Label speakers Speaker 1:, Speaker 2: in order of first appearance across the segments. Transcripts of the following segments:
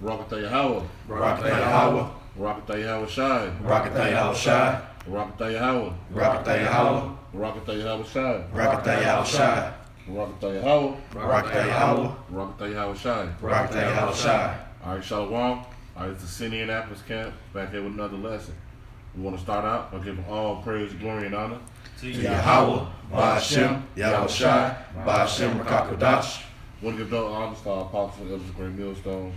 Speaker 1: Barakatah Yahweh.
Speaker 2: Barakatah Yahweh.
Speaker 1: Barakatah Yahweh Shai.
Speaker 2: Barakatah Yahweh Shai.
Speaker 1: Barakatah Yahweh.
Speaker 2: Barakatah Yahweh.
Speaker 1: Barakatah Yahweh Shai.
Speaker 2: Barakatah Yahweh Shai.
Speaker 1: Barakatah Yahweh.
Speaker 2: Barakatah Yahweh.
Speaker 1: Barakatah Yahweh Shai.
Speaker 2: Barakatah Yahweh Shai.
Speaker 1: All right, Shalom. All right, it's the City Indianapolis camp back here with another lesson. We want to start out by giving all praise, glory, and honor
Speaker 2: To Yahweh, Ba'ashem, Yahweh Shai, Ba'ashem Rakakodash.
Speaker 1: We want to give double honors to our apostle, Elder Great Millstone,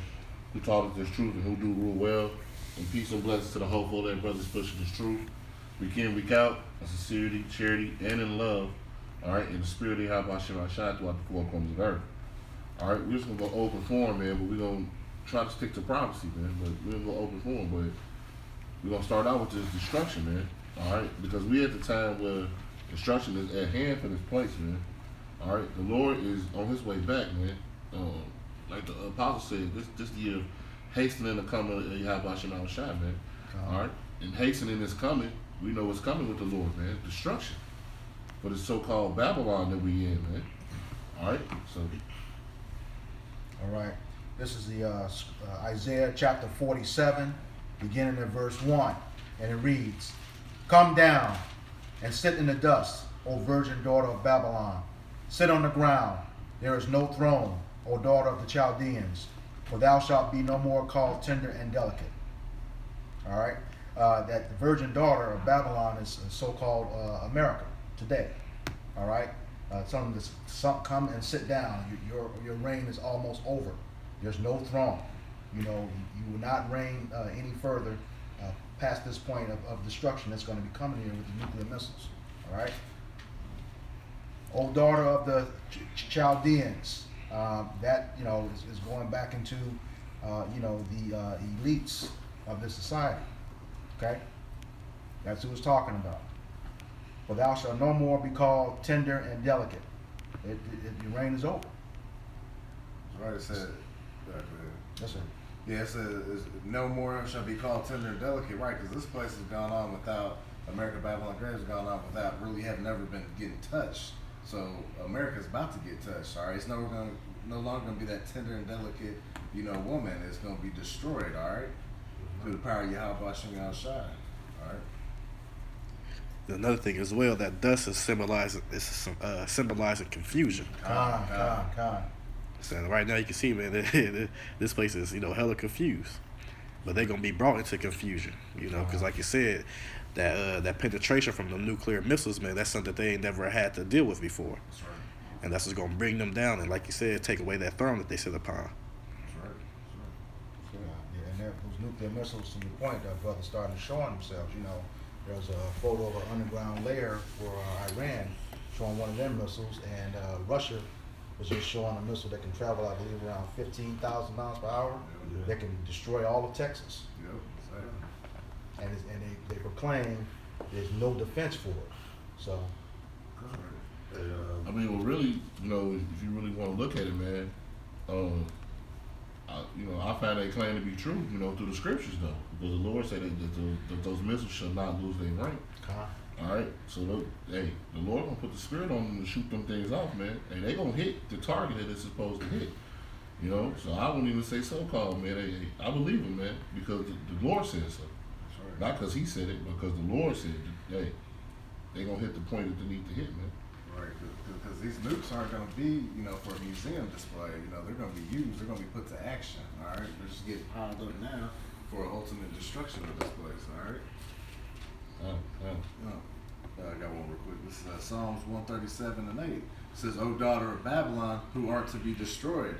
Speaker 1: who taught us this truth and who do rule well. And peace and blessings to the hopeful that brothers pushing this truth. Week in, week out, in sincerity, charity, and in love. All right, in the spirit of Yahweh Shai throughout the four corners of earth. All right, we're just going to go open forum, man, but we're going to try to stick to prophecy, man. But we're going to go open forum, but we're going to start out with this destruction, man. All right, because we at the time where destruction is at hand for this place, man. All right, the Lord is on his way back, man. Like the apostle said, this year of hastening the coming of Yahweh Shai, man. All right, and hastening is coming. We know what's coming with the Lord, man. Destruction for the so-called Babylon that we in, man. All right, so.
Speaker 3: All right, this is the Isaiah chapter 47, beginning at verse 1, and it reads, "Come down and sit in the dust, O virgin daughter of Babylon. Sit on the ground, there is no throne, O daughter of the Chaldeans, for thou shalt be no more called tender and delicate." All right, that the virgin daughter of Babylon is so-called America today. All right, some come and sit down. Your reign is almost over. There's no throne. You know, you will not reign any further past this point of destruction that's going to be coming here with the nuclear missiles. All right. O daughter of the Chaldeans, that is going back into the elites of this society. Okay, that's who it's talking about. For thou shalt no more be called tender and delicate. Your reign is over.
Speaker 4: That's right. It said.
Speaker 3: Yes, sir.
Speaker 4: Yeah, it says no more shall be called tender and delicate, right? Because this place has gone on without America, Babylon, Great has gone on without really having never been getting touched. So America's about to get touched. All right, it's no longer going to be that tender and delicate, woman. It's going to be destroyed. All right, through the power of Yahweh Ba'ashem Yahweh Shai. All right.
Speaker 5: Another thing as well, that dust is symbolizing confusion.
Speaker 3: Con.
Speaker 5: So right now you can see, man, this place is hella confused, but they're gonna be brought into confusion, because like you said, that penetration from the nuclear missiles, man, that's something that they ain't never had to deal with before.
Speaker 4: That's right.
Speaker 5: And that's what's gonna bring them down, and like you said, take away that throne that they sit upon.
Speaker 4: That's right. That's right.
Speaker 3: Yeah, and those nuclear missiles, to your point, brothers started showing themselves. There's a photo of an underground layer for Iran showing one of their missiles, and Russia was just showing a missile that can travel, I believe, around 15,000 miles per hour.
Speaker 4: Yeah.
Speaker 3: That can destroy all of Texas.
Speaker 4: Yep. Exactly.
Speaker 3: And they proclaim there's no defense for it. So,
Speaker 4: That's right.
Speaker 1: I mean, well, really, if you really want to look at it, man, I find they claim to be true, through the scriptures, though, because the Lord said that those missiles shall not lose their rank. All right, so the Lord gonna put the spirit on them to shoot them things off, man, and they gonna hit the target that it's supposed to hit. So I wouldn't even say so-called, man. I believe him, man, because the Lord said so.
Speaker 4: That's right.
Speaker 1: Not because he said it, but because the Lord said it. They gonna hit the point that they need to hit, man.
Speaker 4: Right, because these nukes aren't going to be, for a museum display. They're going to be used. They're going to be put to action. All right, they're just getting piled up now for ultimate destruction of this place. All right. I got one real quick. This is Psalms 137 and 8. It says, "O daughter of Babylon, who art to be destroyed,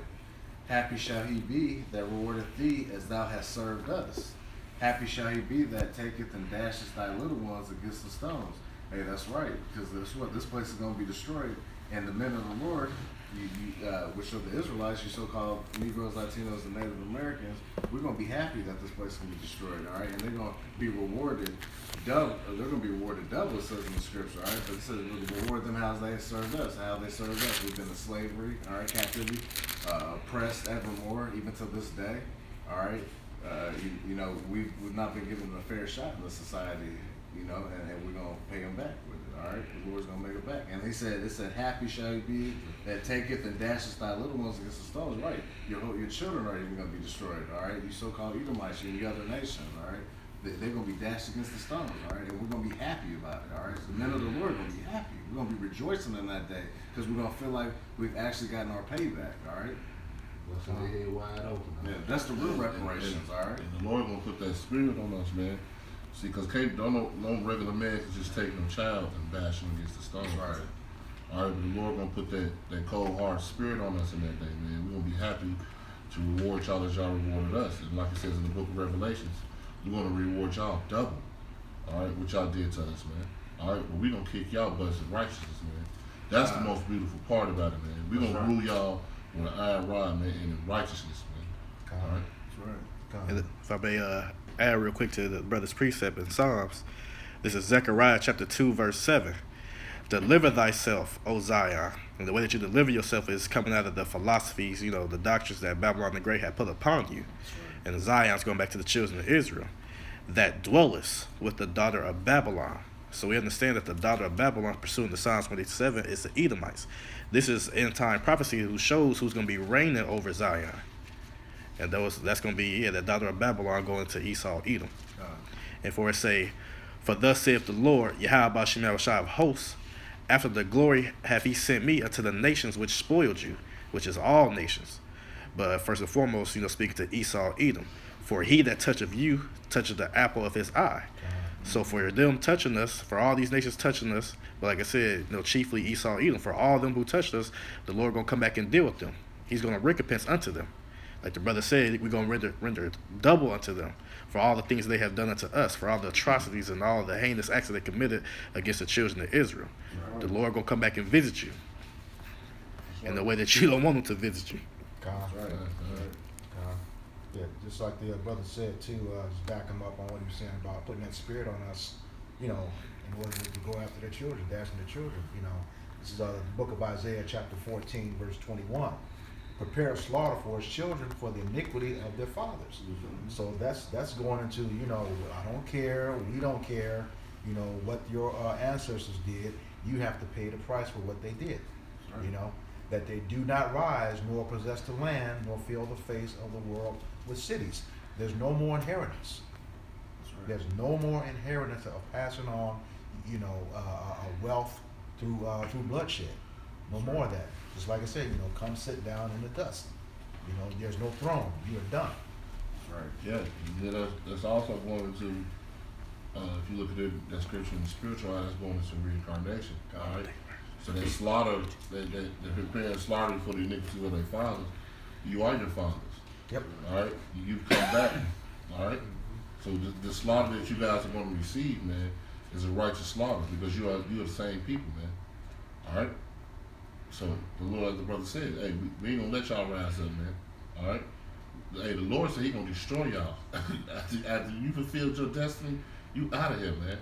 Speaker 4: happy shall he be that rewardeth thee as thou hast served us. Happy shall he be that taketh and dasheth thy little ones against the stones." Hey, that's right, because this place is going to be destroyed, and the men of the Lord, which are the Israelites, you so-called Negroes, Latinos, and Native Americans, we're going to be happy that this place is going to be destroyed, all right? And they're going to be rewarded double. They're going to be rewarded double, it says in the scripture, all right? But it says we'll reward them how they served us, how they served us. We've been in slavery, all right, captivity, oppressed evermore, even to this day, all right? We've not been given a fair shot in the society, and we're going to pay them back with it. All right, the Lord's gonna make it back. And it said, happy shall he be that taketh and dasheth thy little ones against the stones. Right, your children are even gonna be destroyed. All right, you so-called Edomites and the other nations. All right, they're gonna be dashed against the stones. All right, and we're gonna be happy about it. All right, so the men of the Lord are gonna be happy. We're gonna be rejoicing in that day because we're gonna feel like we've actually gotten our payback. All right.
Speaker 6: Busting their head wide open.
Speaker 4: Yeah, that's the real reparations. All right.
Speaker 1: And the Lord gonna put that spirit on us, man. See, cause no regular man can just take no child and bash him against the stone.
Speaker 4: Right.
Speaker 1: All right, but the Lord gonna put that cold hard spirit on us in that day, man. We're gonna be happy to reward y'all as y'all rewarded us. And like it says in the book of Revelations, we're gonna reward y'all double. All right, what y'all did to us, man. All right, but we gonna kick y'all butts in righteousness, man. That's the most beautiful part about it, man. We gonna rule y'all with an iron rod, man, and in righteousness, man. All right.
Speaker 4: That's right.
Speaker 5: And if I may add real quick to the brother's precept in Psalms, this is Zechariah chapter 2, verse 7. Deliver thyself, O Zion. And the way that you deliver yourself is coming out of the philosophies, the doctrines that Babylon the Great had put upon you. And Zion's going back to the children of Israel. That dwellest with the daughter of Babylon. So we understand that the daughter of Babylon, pursuing the Psalms 27, is the Edomites. This is end time prophecy who shows who's going to be reigning over Zion. And that's going to be the daughter of Babylon going to Esau, Edom. And for it say, for thus saith the Lord, Yahweh Bashem Yahushua of hosts, after the glory hath he sent me unto the nations which spoiled you, which is all nations. But first and foremost, speaking to Esau, Edom. For he that toucheth you, toucheth the apple of his eye. So for them touching us, for all these nations touching us, but like I said, chiefly Esau, Edom, for all them who touched us, the Lord going to come back and deal with them. He's going to recompense unto them. Like the brother said, we're going to render double unto them for all the things they have done unto us, for all the atrocities and all the heinous acts that they committed against the children of Israel. Right. The Lord going to come back and visit you in the way that you don't want him to visit you.
Speaker 3: Right. Yeah, just like the brother said too, just back him up on what he was saying about putting that spirit on us, in order to go after their children, dashing their children. This is the book of Isaiah chapter 14, verse 21. Prepare slaughter for his children for the iniquity of their fathers. Mm-hmm. So that's going into, I don't care, we don't care, what your ancestors did. You have to pay the price for what they did. Right. That they do not rise nor possess the land nor fill the face of the world with cities. There's no more inheritance. Right. There's no more inheritance of passing on, wealth through bloodshed. No more of that. Just like I said, come sit down in the dust. There's no throne. You are done.
Speaker 1: Right. Yeah. That's also going to, if you look at that scripture in the spiritual eye, that's going into reincarnation. All right. So they slaughter, they prepare slaughter for the iniquity of their fathers. You are your fathers.
Speaker 3: Yep.
Speaker 1: All right. You come back. All right. So the slaughter that you guys are going to receive, man, is a righteous slaughter because you are the same people, man. All right. So the Lord, as the brother said, hey, we ain't gonna let y'all rise up, man. All right. Hey, the Lord said He gonna destroy y'all after you fulfilled your destiny. You out of here, man.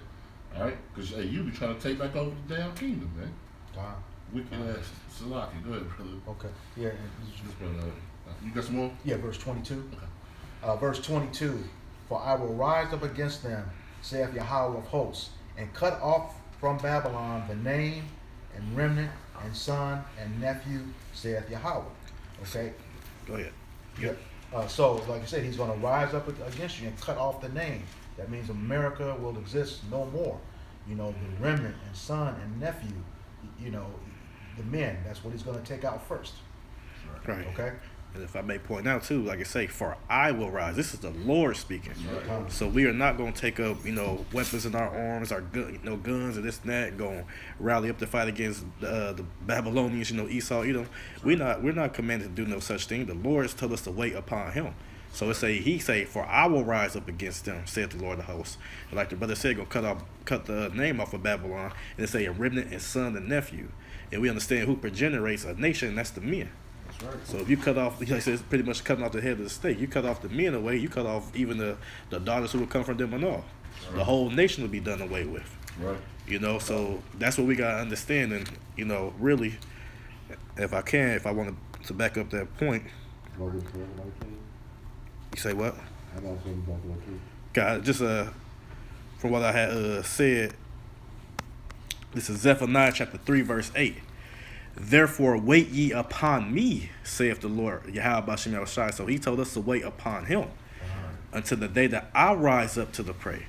Speaker 1: All right. Because you be trying to take back over the damn kingdom, man.
Speaker 3: Wow.
Speaker 1: Wicked ass Salaki. Go ahead, brother.
Speaker 3: Okay. Yeah.
Speaker 1: You got some more?
Speaker 3: Yeah. Verse 22.
Speaker 1: Okay.
Speaker 3: Verse 22. For I will rise up against them, saith Yahweh of hosts, and cut off from Babylon the name and remnant and son and nephew, saith Yahweh. Okay?
Speaker 5: Go ahead.
Speaker 3: Yep. So, like I said, he's going to rise up against you and cut off the name. That means America will exist no more. The remnant and son and nephew, the men, that's what he's going to take out first.
Speaker 5: Right.
Speaker 3: Okay?
Speaker 5: And if I may point out too, like I say, for I will rise. This is the Lord speaking.
Speaker 3: Right.
Speaker 5: So we are not going to take up, weapons in our arms, our guns and this and that, and go and rally up to fight against the Babylonians, Esau, Edom. We're not commanded to do no such thing. The Lord has told us to wait upon Him. So He say, for I will rise up against them, saith the Lord of hosts. And like the brother said, gonna cut the name off of Babylon, and it say a remnant and son and nephew. And we understand who progenerates a nation, and that's the men.
Speaker 4: Right.
Speaker 5: So if you cut off, it's pretty much cutting off the head of the snake. You cut off the men away, you cut off even the daughters who would come from them and all. Right. The whole nation would be done away with.
Speaker 1: Right.
Speaker 5: So that's what we got to understand. And, really, if I want to back up that point. You say what? God, just from what I had said, This is Zephaniah chapter 3, verse 8. Therefore wait ye upon me, saith the Lord, Yahweh Bashem Yahushai. So he told us to wait upon him until the day that I rise up to the prey.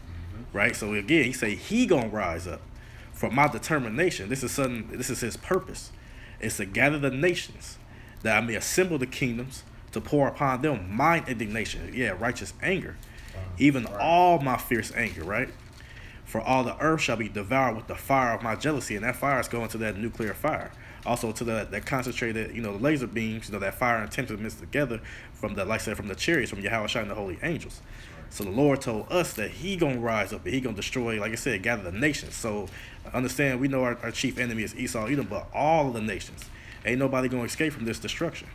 Speaker 5: Right? So again, he say he gonna rise up. For my determination, this is his purpose. It's to gather the nations, that I may assemble the kingdoms, to pour upon them mine indignation. Yeah, righteous anger. Even all my fierce anger, right? For all the earth shall be devoured with the fire of my jealousy. And that fire is going to that nuclear fire. Also to that concentrated, the laser beams, that fire and tempest mixed together from the, like I said, from the chariots, from Yahweh and the holy angels. So the Lord told us that he going to rise up and he going to destroy, like I said, gather the nations. So understand, we know our chief enemy is Esau, Edom, but all of the nations. Ain't nobody going to escape from this destruction.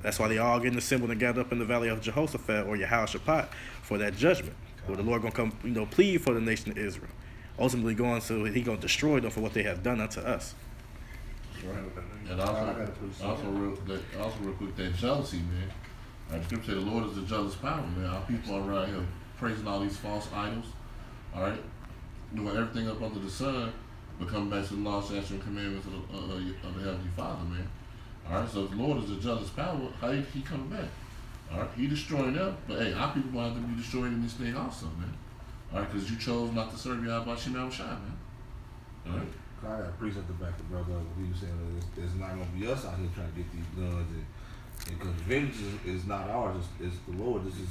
Speaker 5: That's why they all getting assembled and gathered up in the valley of Jehoshaphat or Yahweh for that judgment. Where the Lord going to come, plead for the nation of Israel. Ultimately he going to destroy them for what they have done unto us.
Speaker 1: And also real quick, that jealousy, man. The scripture say the Lord is the jealous power, man. Our people are around here praising all these false idols, all right, doing everything up under the sun, but coming back to the law, statutes, and commandments of the Heavenly Father, man. All right, so if the Lord is the jealous power, how he coming back? All right, he destroying them, but hey, our people going to have to be destroyed in this thing also, man. All right, because you chose not to serve Yahweh Bashem Yahushai, man. All right.
Speaker 6: I got a precept to back the brother up. He was saying that it's not going to be us out here trying to get these guns. Because vengeance is not ours, it's the Lord. This is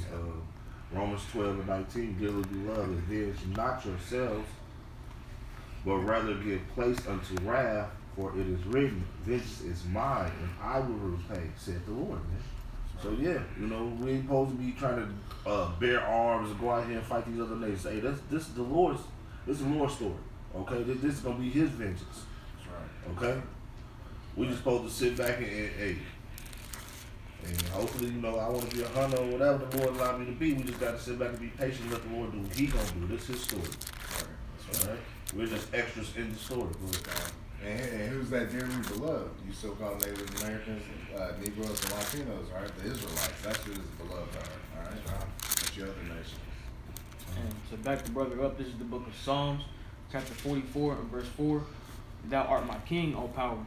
Speaker 6: Romans 12:19. Dearly beloved, avenge not yourselves, but rather give place unto wrath, for it is written, vengeance is mine, and I will repay, said the Lord, man. So yeah, we ain't supposed to be trying to bear arms and go out here and fight these other nations. Hey, this is the Lord's story. Okay, this is gonna be his vengeance. That's right. Okay? We just supposed to sit back and hopefully, I want to be a hunter or whatever the Lord allowed me to be. We just got to sit back and be patient and let the Lord do what he going to do. This is his story. Right. That's right. We're just extras in the story.
Speaker 4: And who's that dearly beloved? You so-called Native Americans, Negroes, and Latinos, right? The Israelites. That's who is beloved, all right? That's your other nation.
Speaker 7: And to back the brother up, this is the book of Psalms, chapter 44 and verse 4. Thou art my king, O power.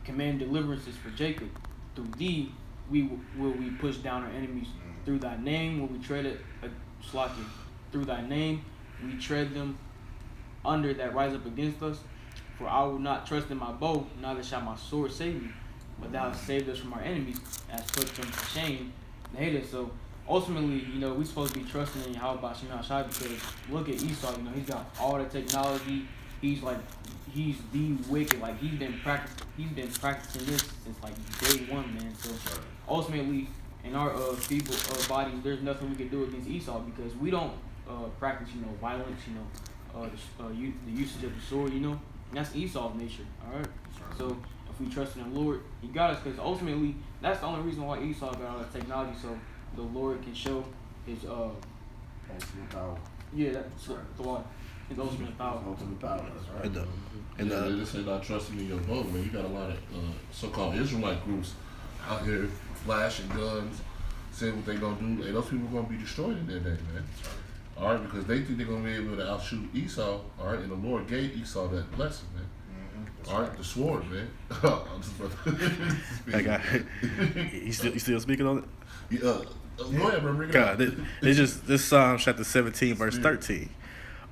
Speaker 7: Command deliverances for Jacob. Through thee will we push down our enemies. Through thy name will we tread it, through thy name we tread them under that rise up against us. For I will not trust in my bow, neither shall my sword save me. But thou hast saved us from our enemies, and hast put them to shame and hate us. So ultimately, we're supposed to be trusting in Yahweh Bashem Yahushai, because look at Esau, he's got all the technology. He's the wicked. Like he's been practicing this since day one, man. So ultimately, in our feeble bodies, there's nothing we can do against Esau, because we don't practice, violence, the usage of the sword, and that's Esau's nature. All right. So if we trust in the Lord, he got us, because ultimately that's the only reason why Esau got all that technology, so the Lord can show his
Speaker 6: ultimate power.
Speaker 7: Yeah, that's the Lord. His ultimate power.
Speaker 6: Ultimate power. That's right.
Speaker 1: And they say not trusting in your bow, man. You got a lot of so-called Israelite groups out here flashing guns, saying what they gonna do. Hey, those people gonna be destroyed in that day, man. All right, because they think they're gonna be able to outshoot Esau. All right, and the Lord gave Esau that blessing, man. All right, the sword, man.
Speaker 5: That guy, you still speaking on it?
Speaker 1: Yeah. Go ahead, bro. Bring it
Speaker 5: God,
Speaker 1: up.
Speaker 5: it's just this Psalm chapter 17, verse 13.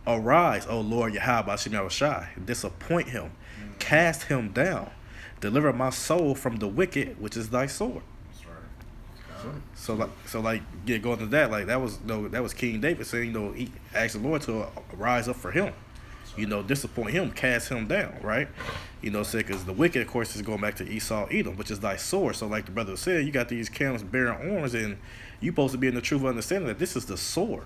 Speaker 5: Arise, O Lord Yahweh Bashem Yahushai, disappoint him, cast him down, deliver my soul from the wicked, which is thy sword.
Speaker 1: That's right.
Speaker 5: So going to that, that was King David saying, he asked the Lord to rise up for him, disappoint him, cast him down, right? Because the wicked, of course, is going back to Esau, Edom, which is thy sword. So like the brother said, you got these camels bearing arms, and you supposed to be in the truth of understanding that this is the sword.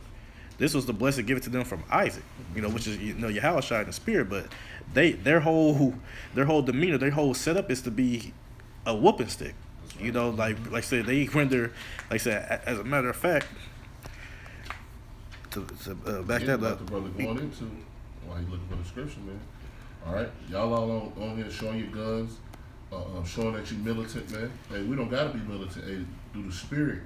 Speaker 5: This was the blessing given to them from Isaac, which is Yahweh in the spirit, but their whole demeanor, their whole setup is to be a whooping stick. Like I said, they render, like I said, as a matter of fact, to back that up.
Speaker 1: The brother going into while he's looking for the scripture, man. All right, y'all all on here showing your guns, showing that you militant, man. Hey, we don't gotta be militant. Hey, through the spirit,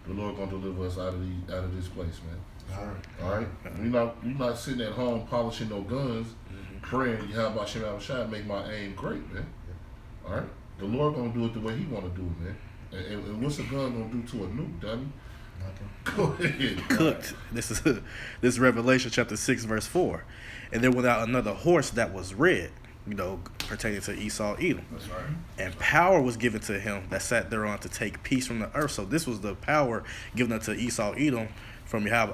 Speaker 1: the Lord gonna deliver us out of this place, man.
Speaker 3: All right.
Speaker 1: All right, we not sitting at home polishing no guns, praying, Yahweh Shem Shai, make my aim great, man. All right, the Lord gonna do it the way He wanna do it, man. And what's a gun gonna do to a nuke, dummy?
Speaker 3: Nothing.
Speaker 1: Go ahead.
Speaker 5: Cooked. This is Revelation chapter 6 verse 4. And there went out another horse that was red, pertaining to Esau Edom.
Speaker 4: That's right.
Speaker 5: And power was given to him that sat thereon to take peace from the earth. So this was the power given unto Esau Edom from Yahweh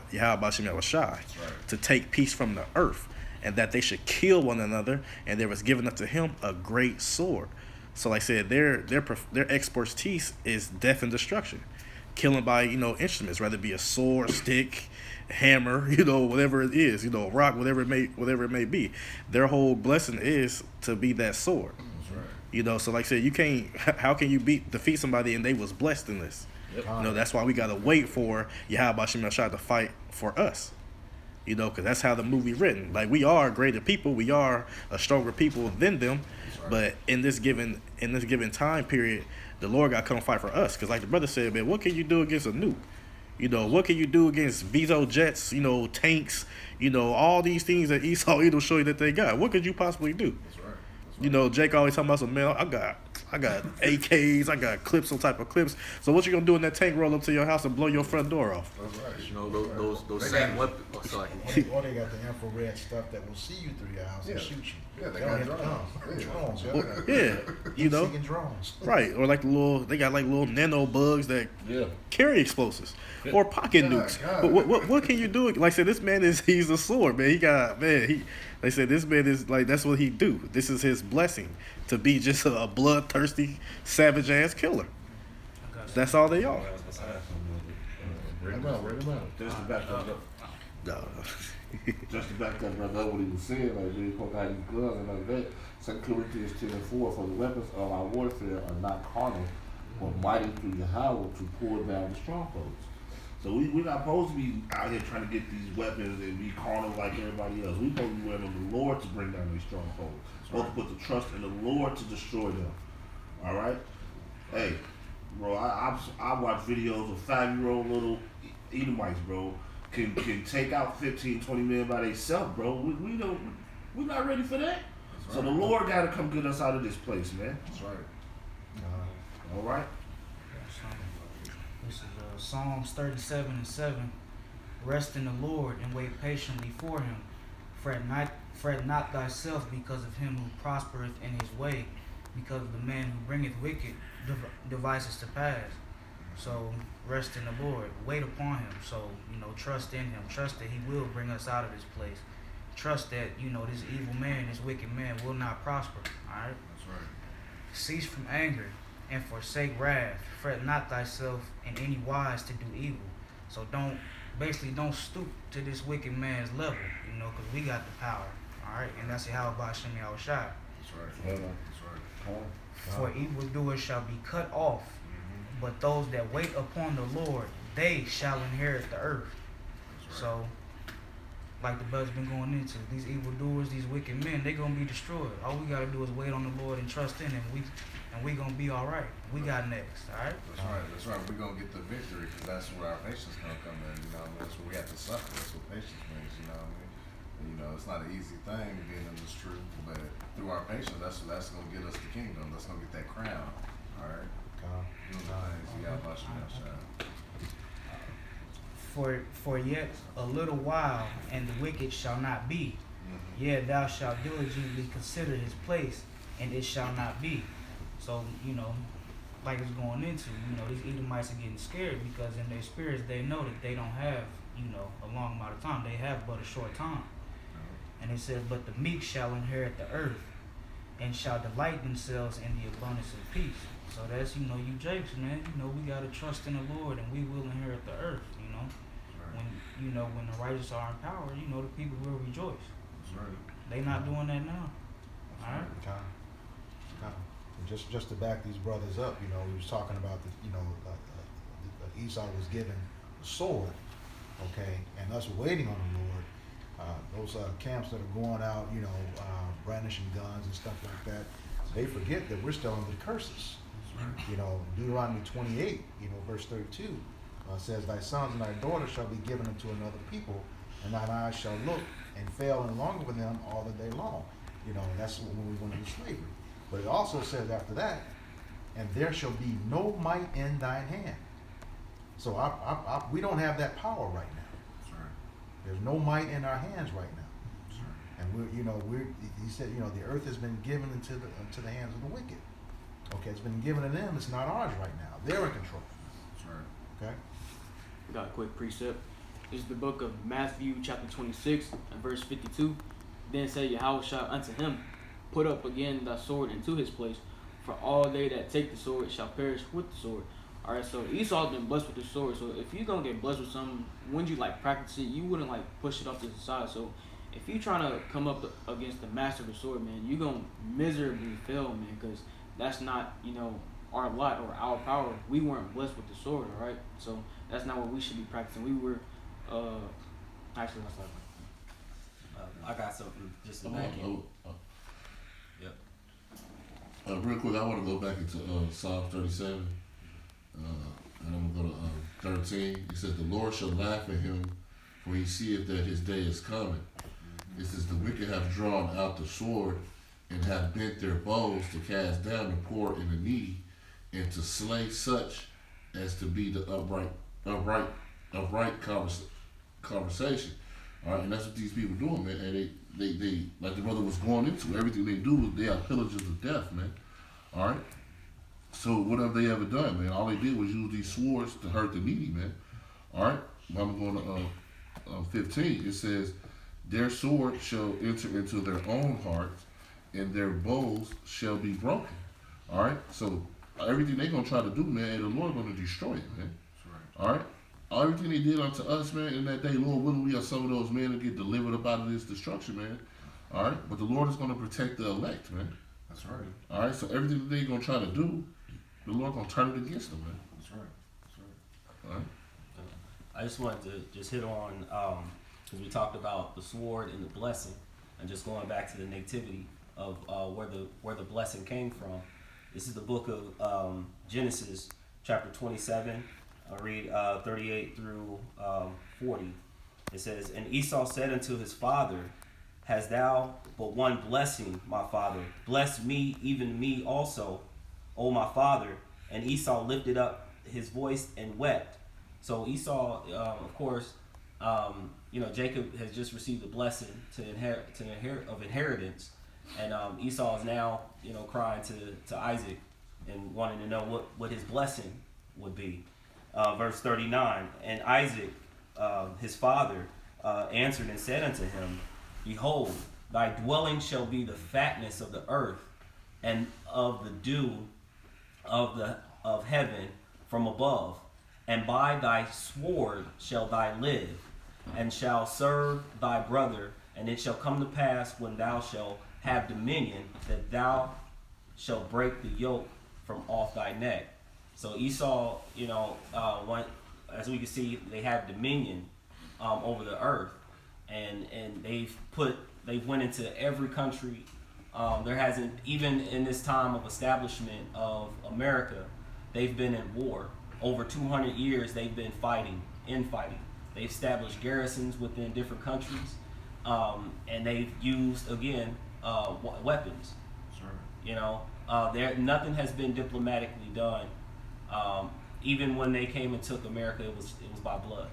Speaker 5: Shem Yahushai to take peace from the earth, and that they should kill one another. And there was given unto him a great sword. So like I said, their expertise is death and destruction, killing by instruments, whether it be a sword, stick, hammer, whatever it is, rock, whatever it may be. Their whole blessing is to be that sword.
Speaker 4: That's right.
Speaker 5: So like I said, how can you defeat somebody and they was blessed in this?
Speaker 1: Yep.
Speaker 5: That's why we gotta wait for Yahweh Shem Yahshua to fight for us. Because that's how the movie written. Like, we are greater people, we are a stronger people than them, but in this given time period, the Lord got to come fight for us. Because like the brother said, man, what can you do against a nuke? What can you do against Vizo jets, tanks, all these things that Esau Edom show you that they got? What could you possibly do?
Speaker 4: That's right.
Speaker 5: Jake always talking about some, man, I got AKs, I got clips, some type of clips. So what you gonna do in that tank, roll up to your house and blow your front door off?
Speaker 4: That's right.
Speaker 8: You know, those same weapons. Oh, sorry.
Speaker 3: Or they got the infrared stuff that will see you through your house and shoot you.
Speaker 4: Yeah, they
Speaker 3: don't
Speaker 4: got
Speaker 3: hit the
Speaker 4: drones.
Speaker 3: guns. Drones,
Speaker 5: Yeah,
Speaker 3: Seeking drones.
Speaker 5: Right, or like they got like little nano bugs that
Speaker 1: Yeah.
Speaker 5: carry explosives or pocket nukes. But what can you do? Like I said, this man he's a sword, man. They said this man is like, that's what he do. This is his blessing, to be just a bloodthirsty, savage ass killer. That's all they are.
Speaker 1: Bring him out.
Speaker 6: Just to back up,
Speaker 5: No.
Speaker 6: just to back that brother up what he was saying, like we talk about these guns and like that. 2 Corinthians 10:4, for the weapons of our warfare are not carnal, but mighty through Yahweh to pull down the strongholds. So we're not supposed to be out here trying to get these weapons and be carnal like everybody else. We're supposed to be waiting on the Lord to bring down these strongholds. We're supposed to put the trust in the Lord to destroy them. All right? Hey, bro, I watch videos of 5-year-old little Edomites, bro, can take out 15, 20 men by themselves, bro. We're not ready for that. So the Lord got to come get us out of this place, man.
Speaker 4: That's right.
Speaker 6: All right?
Speaker 9: This is Psalms 37:7. Rest in the Lord and wait patiently for him. Fret not thyself because of him who prospereth in his way, because of the man who bringeth wicked devices to pass. So rest in the Lord, wait upon him. So trust in him, trust that he will bring us out of this place. Trust that this evil man, this wicked man will not prosper. All right.
Speaker 4: That's right.
Speaker 9: Cease from anger and forsake wrath. Fret not thyself in any wise to do evil. So don't stoop to this wicked man's level, because we got the power. All right, and that's how about Shem Yahushai.
Speaker 4: That's right. That's right.
Speaker 9: For evildoers shall be cut off, but those that wait upon the Lord, they shall inherit the earth. So, like the brother's been going into, these evildoers, these wicked men, they're gonna be destroyed. All we gotta do is wait on the Lord and trust in him. We gonna be all right. We got next. All right.
Speaker 4: That's right. That's right. We're gonna get the victory because that's where our patience gonna come in. That's where we have to suffer. That's what patience means. And, it's not an easy thing being in this truth, but through our patience, that's gonna get us the kingdom. That's gonna get that crown. All right. Doing the things. Yeah, about you.
Speaker 9: For yet a little while, and the wicked shall not be. Yet thou shalt diligently consider his place, and it shall not be. So, like it's going into, these Edomites are getting scared because in their spirits they know that they don't have, a long amount of time. They have but a short time. And it says, but the meek shall inherit the earth, and shall delight themselves in the abundance of peace. So that's, you Jakes, man. We gotta trust in the Lord, and we will inherit the earth. When the righteous are in power, the people will rejoice.
Speaker 4: That's right.
Speaker 9: They not doing that now. All right.
Speaker 3: And just to back these brothers up, we was talking about Esau was given a sword, okay, and us waiting on the Lord. Those camps that are going out, brandishing guns and stuff like that, they forget that we're still under the curses. Deuteronomy 28, verse 32, says, thy sons and thy daughters shall be given unto another people, and thine eyes shall look and fail and longer for them all the day long. You know, that's when we went into slavery. But it also says after that, and there shall be no might in thine hand. So we don't have that power right now.
Speaker 4: That's right.
Speaker 3: There's no might in our hands right now.
Speaker 4: That's right.
Speaker 3: And he said, you know, the earth has been given into the hands of the wicked. Okay, it's been given to them. It's not ours right now. They're in control.
Speaker 4: That's right.
Speaker 3: Okay.
Speaker 7: We got a quick precept. This is the book of Matthew, chapter 26, and verse 52. Then said Yahushua unto him, put up again thy sword into his place, for all they that take the sword shall perish with the sword. All right, so Esau's been blessed with the sword. So if you're gonna get blessed with something, wouldn't you like practice it? You wouldn't like push it off to the side. So if you're trying to come up against the master of the sword, man, you're gonna miserably fail, man, because that's not, you know, our lot or our power. We weren't blessed with the sword, all right? So that's not what we should be practicing. We were, actually, that's like.
Speaker 8: I got something just to
Speaker 1: Come
Speaker 8: back in.
Speaker 1: on,
Speaker 8: Yep.
Speaker 1: real quick, I want to go back into Psalm 37, and I'm going to go to 13. It says, the Lord shall laugh at him, for he seeth that his day is coming. It says, the wicked have drawn out the sword, and have bent their bows to cast down the poor and the needy, and to slay such as to be the upright conversation. All right, and that's what these people doing, man. And they like the brother was going into, everything they do, they are pillagers of death, man. All right. So what have they ever done, man? All they did was use these swords to hurt the needy, man. All right. I'm going to 15. It says, their sword shall enter into their own hearts, and their bows shall be broken. All right. So everything they're gonna try to do, man, the Lord gonna destroy it, man.
Speaker 4: That's right.
Speaker 1: All right. Everything they did unto us, man, in that day, Lord willing, we are some of those men that get delivered up out of this destruction, man. All right. But the Lord is gonna protect the elect, man.
Speaker 4: That's right.
Speaker 1: All right. So everything that they're gonna try to do, the Lord gonna turn it against them, man.
Speaker 4: That's right. That's right.
Speaker 1: All right.
Speaker 8: I just wanted to just hit on, because we talked about the sword and the blessing, and just going back to the nativity of where the blessing came from. This is the book of Genesis, chapter 27. I'll read 38 through 40. It says, and Esau said unto his father, hast thou but one blessing, my father? Bless me, even me also, O my father. And Esau lifted up his voice and wept. So Esau, of course, Jacob has just received a blessing to inheritance, and Esau is now, crying to Isaac and wanting to know what his blessing would be. Verse 39, and Isaac, his father, answered and said unto him, behold, thy dwelling shall be the fatness of the earth, and of the dew of heaven from above, and by thy sword shall thou live, and shall serve thy brother. And it shall come to pass, when thou shalt have dominion, that thou shalt break the yoke from off thy neck. So Esau, as we can see, they have dominion over the earth, and they've went into every country. There hasn't, even in this time of establishment of America, they've been in war. Over 200 years, they've been infighting. They've established garrisons within different countries, and they've used, again, weapons.
Speaker 4: Sure.
Speaker 8: Nothing has been diplomatically done. Even when they came and took America, it was by blood,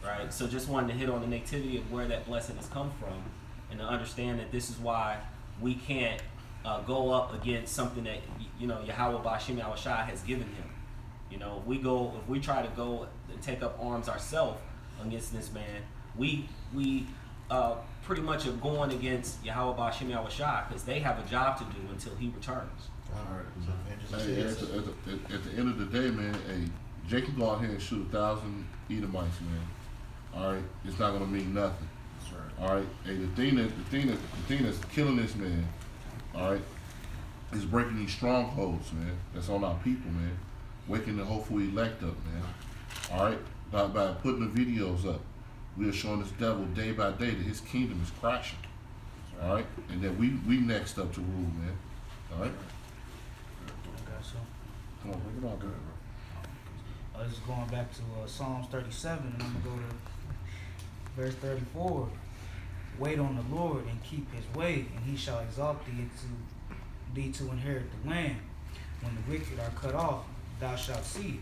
Speaker 8: right? So just wanted to hit on the nativity of where that blessing has come from, and to understand that this is why we can't go up against something that Yahweh Ba'Shem Yahushua has given him. If we try to go and take up arms ourselves against this man, we pretty much are going against Yahweh Ba'Shem Yahushua, because they have a job to do until he returns.
Speaker 3: All right.
Speaker 1: Hey, at the end of the day, man, hey, Jake can go out here and shoot 1,000 Edomites, man. All right, it's not gonna mean nothing.
Speaker 4: That's right.
Speaker 1: All right, hey, the thing that's killing this man, all right, is breaking these strongholds, man. That's on our people, man. Waking the hopeful elect up, man. All right, by putting the videos up, we are showing this devil day by day that his kingdom is crashing. All right, and that we next up to rule, man. All right. Come on, bring it on, girl.
Speaker 9: This is going back to Psalms 37, and I'm going to go to verse 34. Wait on the Lord and keep his way, and he shall exalt thee to inherit the land. When the wicked are cut off, thou shalt see it.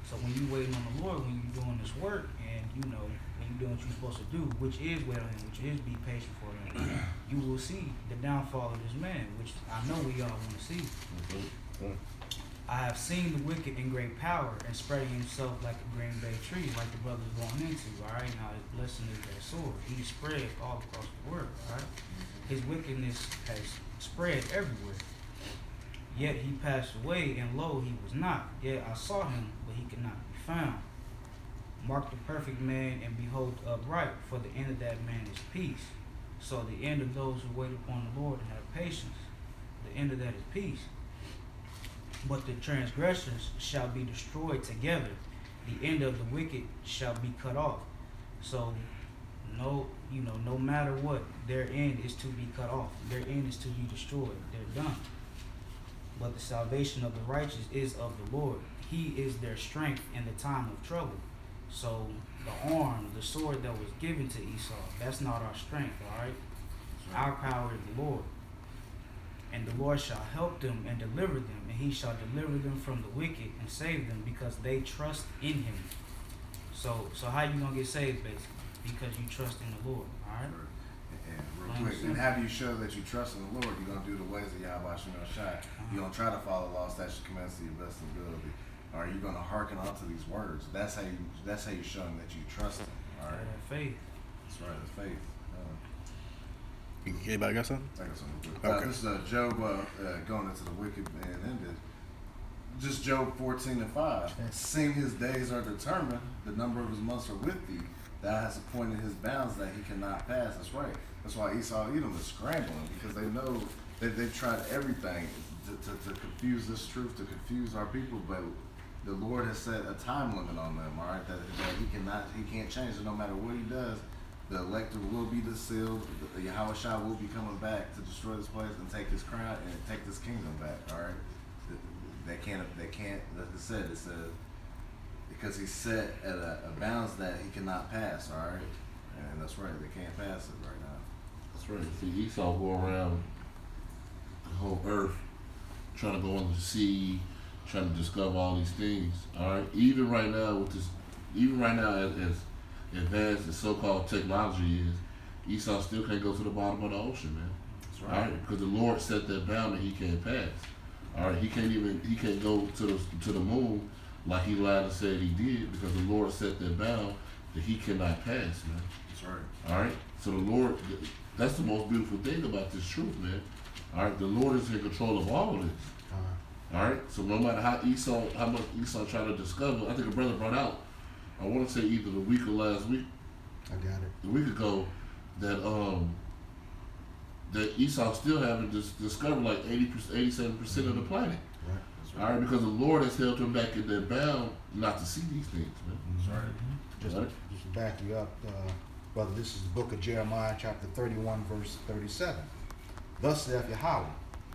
Speaker 9: So when you waiting on the Lord, when you doing this work, and you know, when you doing what you're supposed to do, which is wait on him, which is be patient for him, you will see the downfall of this man, which I know we all want to see. I have seen the wicked in great power and spreading himself like a green bay tree, like the brother's going into. All right, now his blessing is that sword. He spread all across the world. All right, his wickedness has spread everywhere. Yet he passed away, and lo, he was not. Yet I saw him, but he could not be found. Mark the perfect man, and behold the upright, for the end of that man is peace. So the end of those who wait upon the Lord and have patience, the end of that is peace. But the transgressors shall be destroyed together. The end of the wicked shall be cut off. So, no matter what, their end is to be cut off. Their end is to be destroyed. They're done. But the salvation of the righteous is of the Lord. He is their strength in the time of trouble. So, the arm, the sword that was given to Esau, that's not our strength, all right? Our power is the Lord. And the Lord shall help them and deliver them, and he shall deliver them from the wicked and save them, because they trust in him. So how you gonna get saved, basically? Because you trust in the Lord, all right?
Speaker 4: And real quick, and how do you show that you trust in the Lord? You're gonna do the ways of Yahweh Shem Shai. You're gonna try to follow law, statutes, commands to your best ability. Or you're gonna hearken onto these words. That's how you're showing that you trust him. All right.
Speaker 9: Faith.
Speaker 4: That's right. That's faith.
Speaker 5: Anybody got something?
Speaker 4: I got something.
Speaker 5: Okay.
Speaker 4: This is Job going into the wicked man ended. Just Job 14:5. Seeing his days are determined, the number of his months are with thee. Thou hast appointed his bounds that he cannot pass. That's right. That's why Esau Edom is scrambling, because they know that they've tried everything to confuse this truth, to confuse our people, but the Lord has set a time limit on them, all right, that he can't change it no matter what he does. The elector will be sealed. Yahweh Shai will be coming back to destroy this place and take his crown and take this kingdom back. All right, they can't. Like I said, it says because he's set at a bounds that he cannot pass. All right, and that's right. They can't pass it right now.
Speaker 1: That's right. See, Esau go around the whole earth trying to go under the sea, trying to discover all these things. All right, even right now as advanced as so-called technology is, Esau still can't go to the bottom of the ocean, man.
Speaker 4: That's right.
Speaker 1: All right, because the Lord set that bound that he can't pass. All right, he can't go to the moon like he lied and said he did, because the Lord set that bound that he cannot pass, man.
Speaker 4: That's right.
Speaker 1: All right, so the Lord, that's the most beautiful thing about this truth, man. All right, the Lord is in control of all of this. All right, so no matter how much Esau tried to discover, I think a brother brought out, I want to say either the week or last week,
Speaker 3: I got it.
Speaker 1: a week ago, that Esau still haven't discovered like 87% of the planet.
Speaker 3: Right.
Speaker 4: That's
Speaker 1: All
Speaker 4: right.
Speaker 1: right, because the Lord has held him back in their bound not to see these things, man.
Speaker 4: That's right.
Speaker 3: Just to back you up, brother, this is the book of Jeremiah, chapter 31, verse 37. Thus saith Yahweh,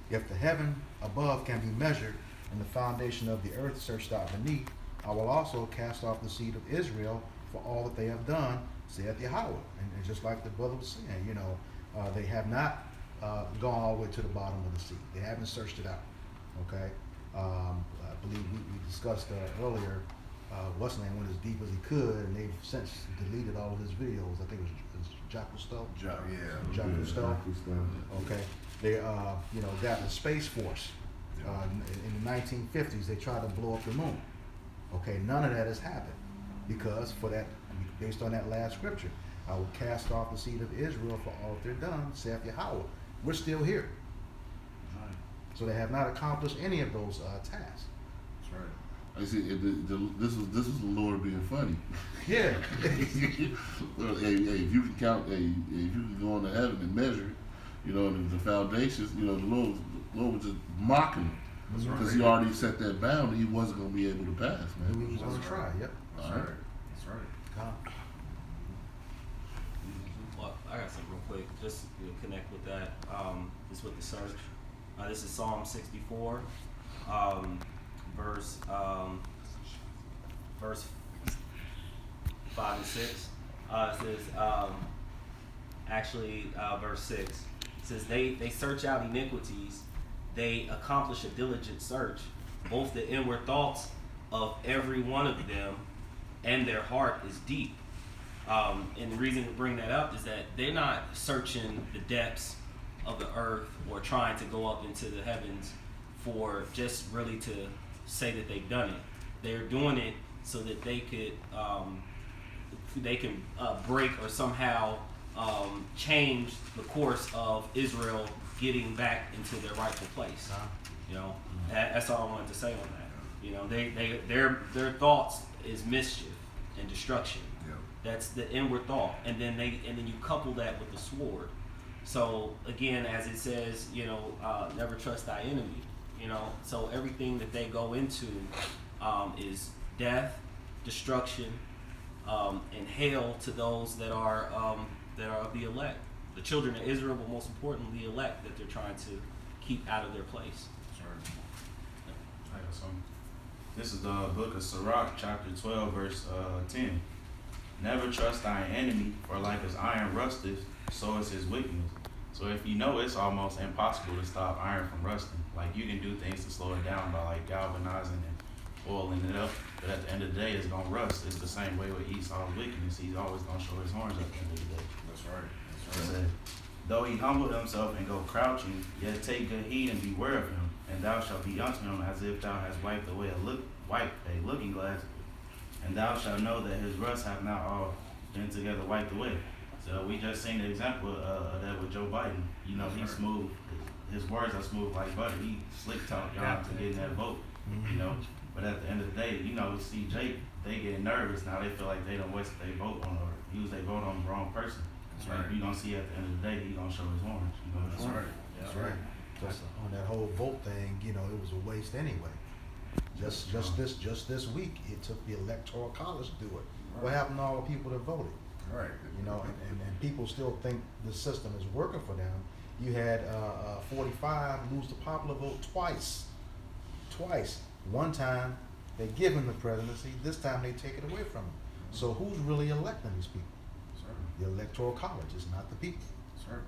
Speaker 3: if the heaven above can be measured, and the foundation of the earth searched out beneath, I will also cast off the seed of Israel for all that they have done, saith Yahweh. And just like the brother was saying, they have not gone all the way to the bottom of the sea. They haven't searched it out. Okay? I believe we discussed earlier, what's his name went as deep as he could, and they've since deleted all of his videos. I think it was Jacques Cousteau. Jacques Cousteau. Okay. They, got the Space Force. In the 1950s, they tried to blow up the moon. Okay, none of that has happened, because based on that last scripture, I will cast off the seed of Israel for all that they're done, saith Yahweh. We're still here.
Speaker 4: Right.
Speaker 3: So they have not accomplished any of those tasks.
Speaker 4: That's right.
Speaker 1: I see. This was the Lord being funny.
Speaker 3: Yeah.
Speaker 1: Hey, if you can count, if you can go into heaven and measure, the foundations, the Lord was just mocking him. Because he already set that bound, he wasn't going to be able to pass, man.
Speaker 3: We was going to try. Yep.
Speaker 4: That's right. That's right.
Speaker 8: Well, I got something real quick, just to connect with that. This with the search. This is Psalm 64, verse verse 5 and 6. It says, verse 6. It says, they search out iniquities. They accomplish a diligent search, both the inward thoughts of every one of them, and their heart is deep. And the reason to bring that up is that they're not searching the depths of the earth or trying to go up into the heavens for just really to say that they've done it. They're doing it so that they can break or somehow change the course of Israel getting back into their rightful place. You know, that's all I wanted to say on that. You know, their thoughts is mischief and destruction. That's the inward thought, and then you couple that with the sword. So again, as it says, you know, never trust thy enemy. You know, so everything that they go into is death, destruction, and hell to those that are of the elect, the children of Israel, but most importantly, the elect that they're trying to keep out of their place.
Speaker 10: I got something. This is the book of Sirach, chapter 12, verse 10. Never trust thine enemy, for like as iron rusteth, so is his wickedness. So if you know it's almost impossible to stop iron from rusting, like you can do things to slow it down by like galvanizing and oiling it up, but at the end of the day it's gonna rust. It's the same way with Esau's wickedness. He's always gonna show his horns at the end of the day.
Speaker 4: That's right.
Speaker 10: It said, though he humble himself and go crouching, yet take good heed and beware of him, and thou shalt be unto him as if thou hast wiped away a looking glass, and thou shalt know that his rust have not all been together wiped away. So we just seen the example of that with Joe Biden. You know, he's smooth. His words are smooth like butter. He slick talk y'all to getting that vote. You know, but at the end of the day, you know, see Jake, they get nervous now. They feel like they don't waste their vote on or use their vote on the wrong person.
Speaker 4: That's right.
Speaker 10: You gonna see at the end of the day, he gonna show his horns. You know,
Speaker 4: That's right.
Speaker 3: That's right. Just on that whole vote thing, you know, it was a waste anyway. Just this week, it took the Electoral College to do it. What happened to all the people that voted?
Speaker 4: Right.
Speaker 3: You know, and people still think the system is working for them. You had 45 lose the popular vote twice. One time they give him the presidency, this time they take it away from him. So who's really electing these people? The Electoral College is not the people.
Speaker 4: Sure.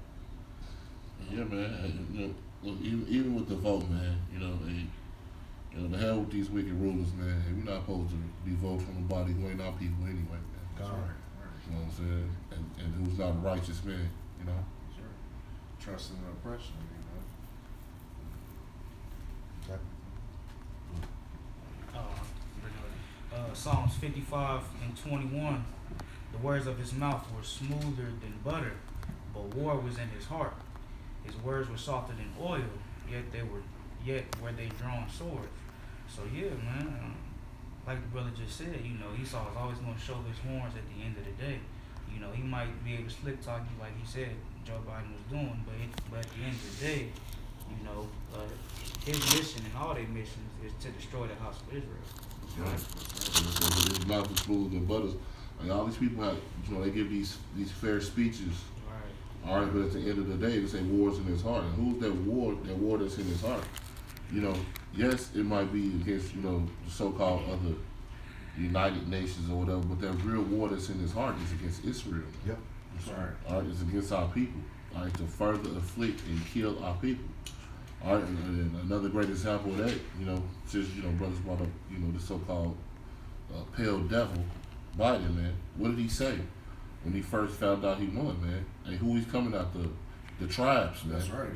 Speaker 1: Yeah, man. You know, look, even with the vote, man, you know, the hell with these wicked rulers, man. We're not supposed to be voting from the body who ain't our people anyway, man.
Speaker 3: God.
Speaker 1: You know what I'm saying? And who's not a righteous man, you know?
Speaker 4: Sure. Trust in the oppression, you know.
Speaker 9: Psalms 55 and 21. The words of his mouth were smoother than butter, but war was in his heart. His words were softer than oil, yet were they drawn swords. So yeah, man, like the brother just said, you know, Esau is always going to show his horns at the end of the day. You know, he might be able to slick talk you like he said Joe Biden was doing, but at the end of the day, you know, his mission and all their missions is to destroy the house of Israel.
Speaker 1: Right. It's not the smooth and butters. Like all these people have, you know, they give these fair speeches.
Speaker 9: Right.
Speaker 1: All right, but at the end of the day, they say war's in his heart. And who's that war? That war that's in his heart. You know, yes, it might be against, you know, the so-called other United Nations or whatever, but that real war that's in his heart is against Israel.
Speaker 3: Yep.
Speaker 1: Right. All right, it's against our people. All right, to further afflict and kill our people. All right, and another great example of that, you know, since, you know, brothers brought up, you know, the so-called pale devil, Biden, man. What did he say when he first found out he won, man? And who he's coming after? The tribes, man.
Speaker 4: That's right.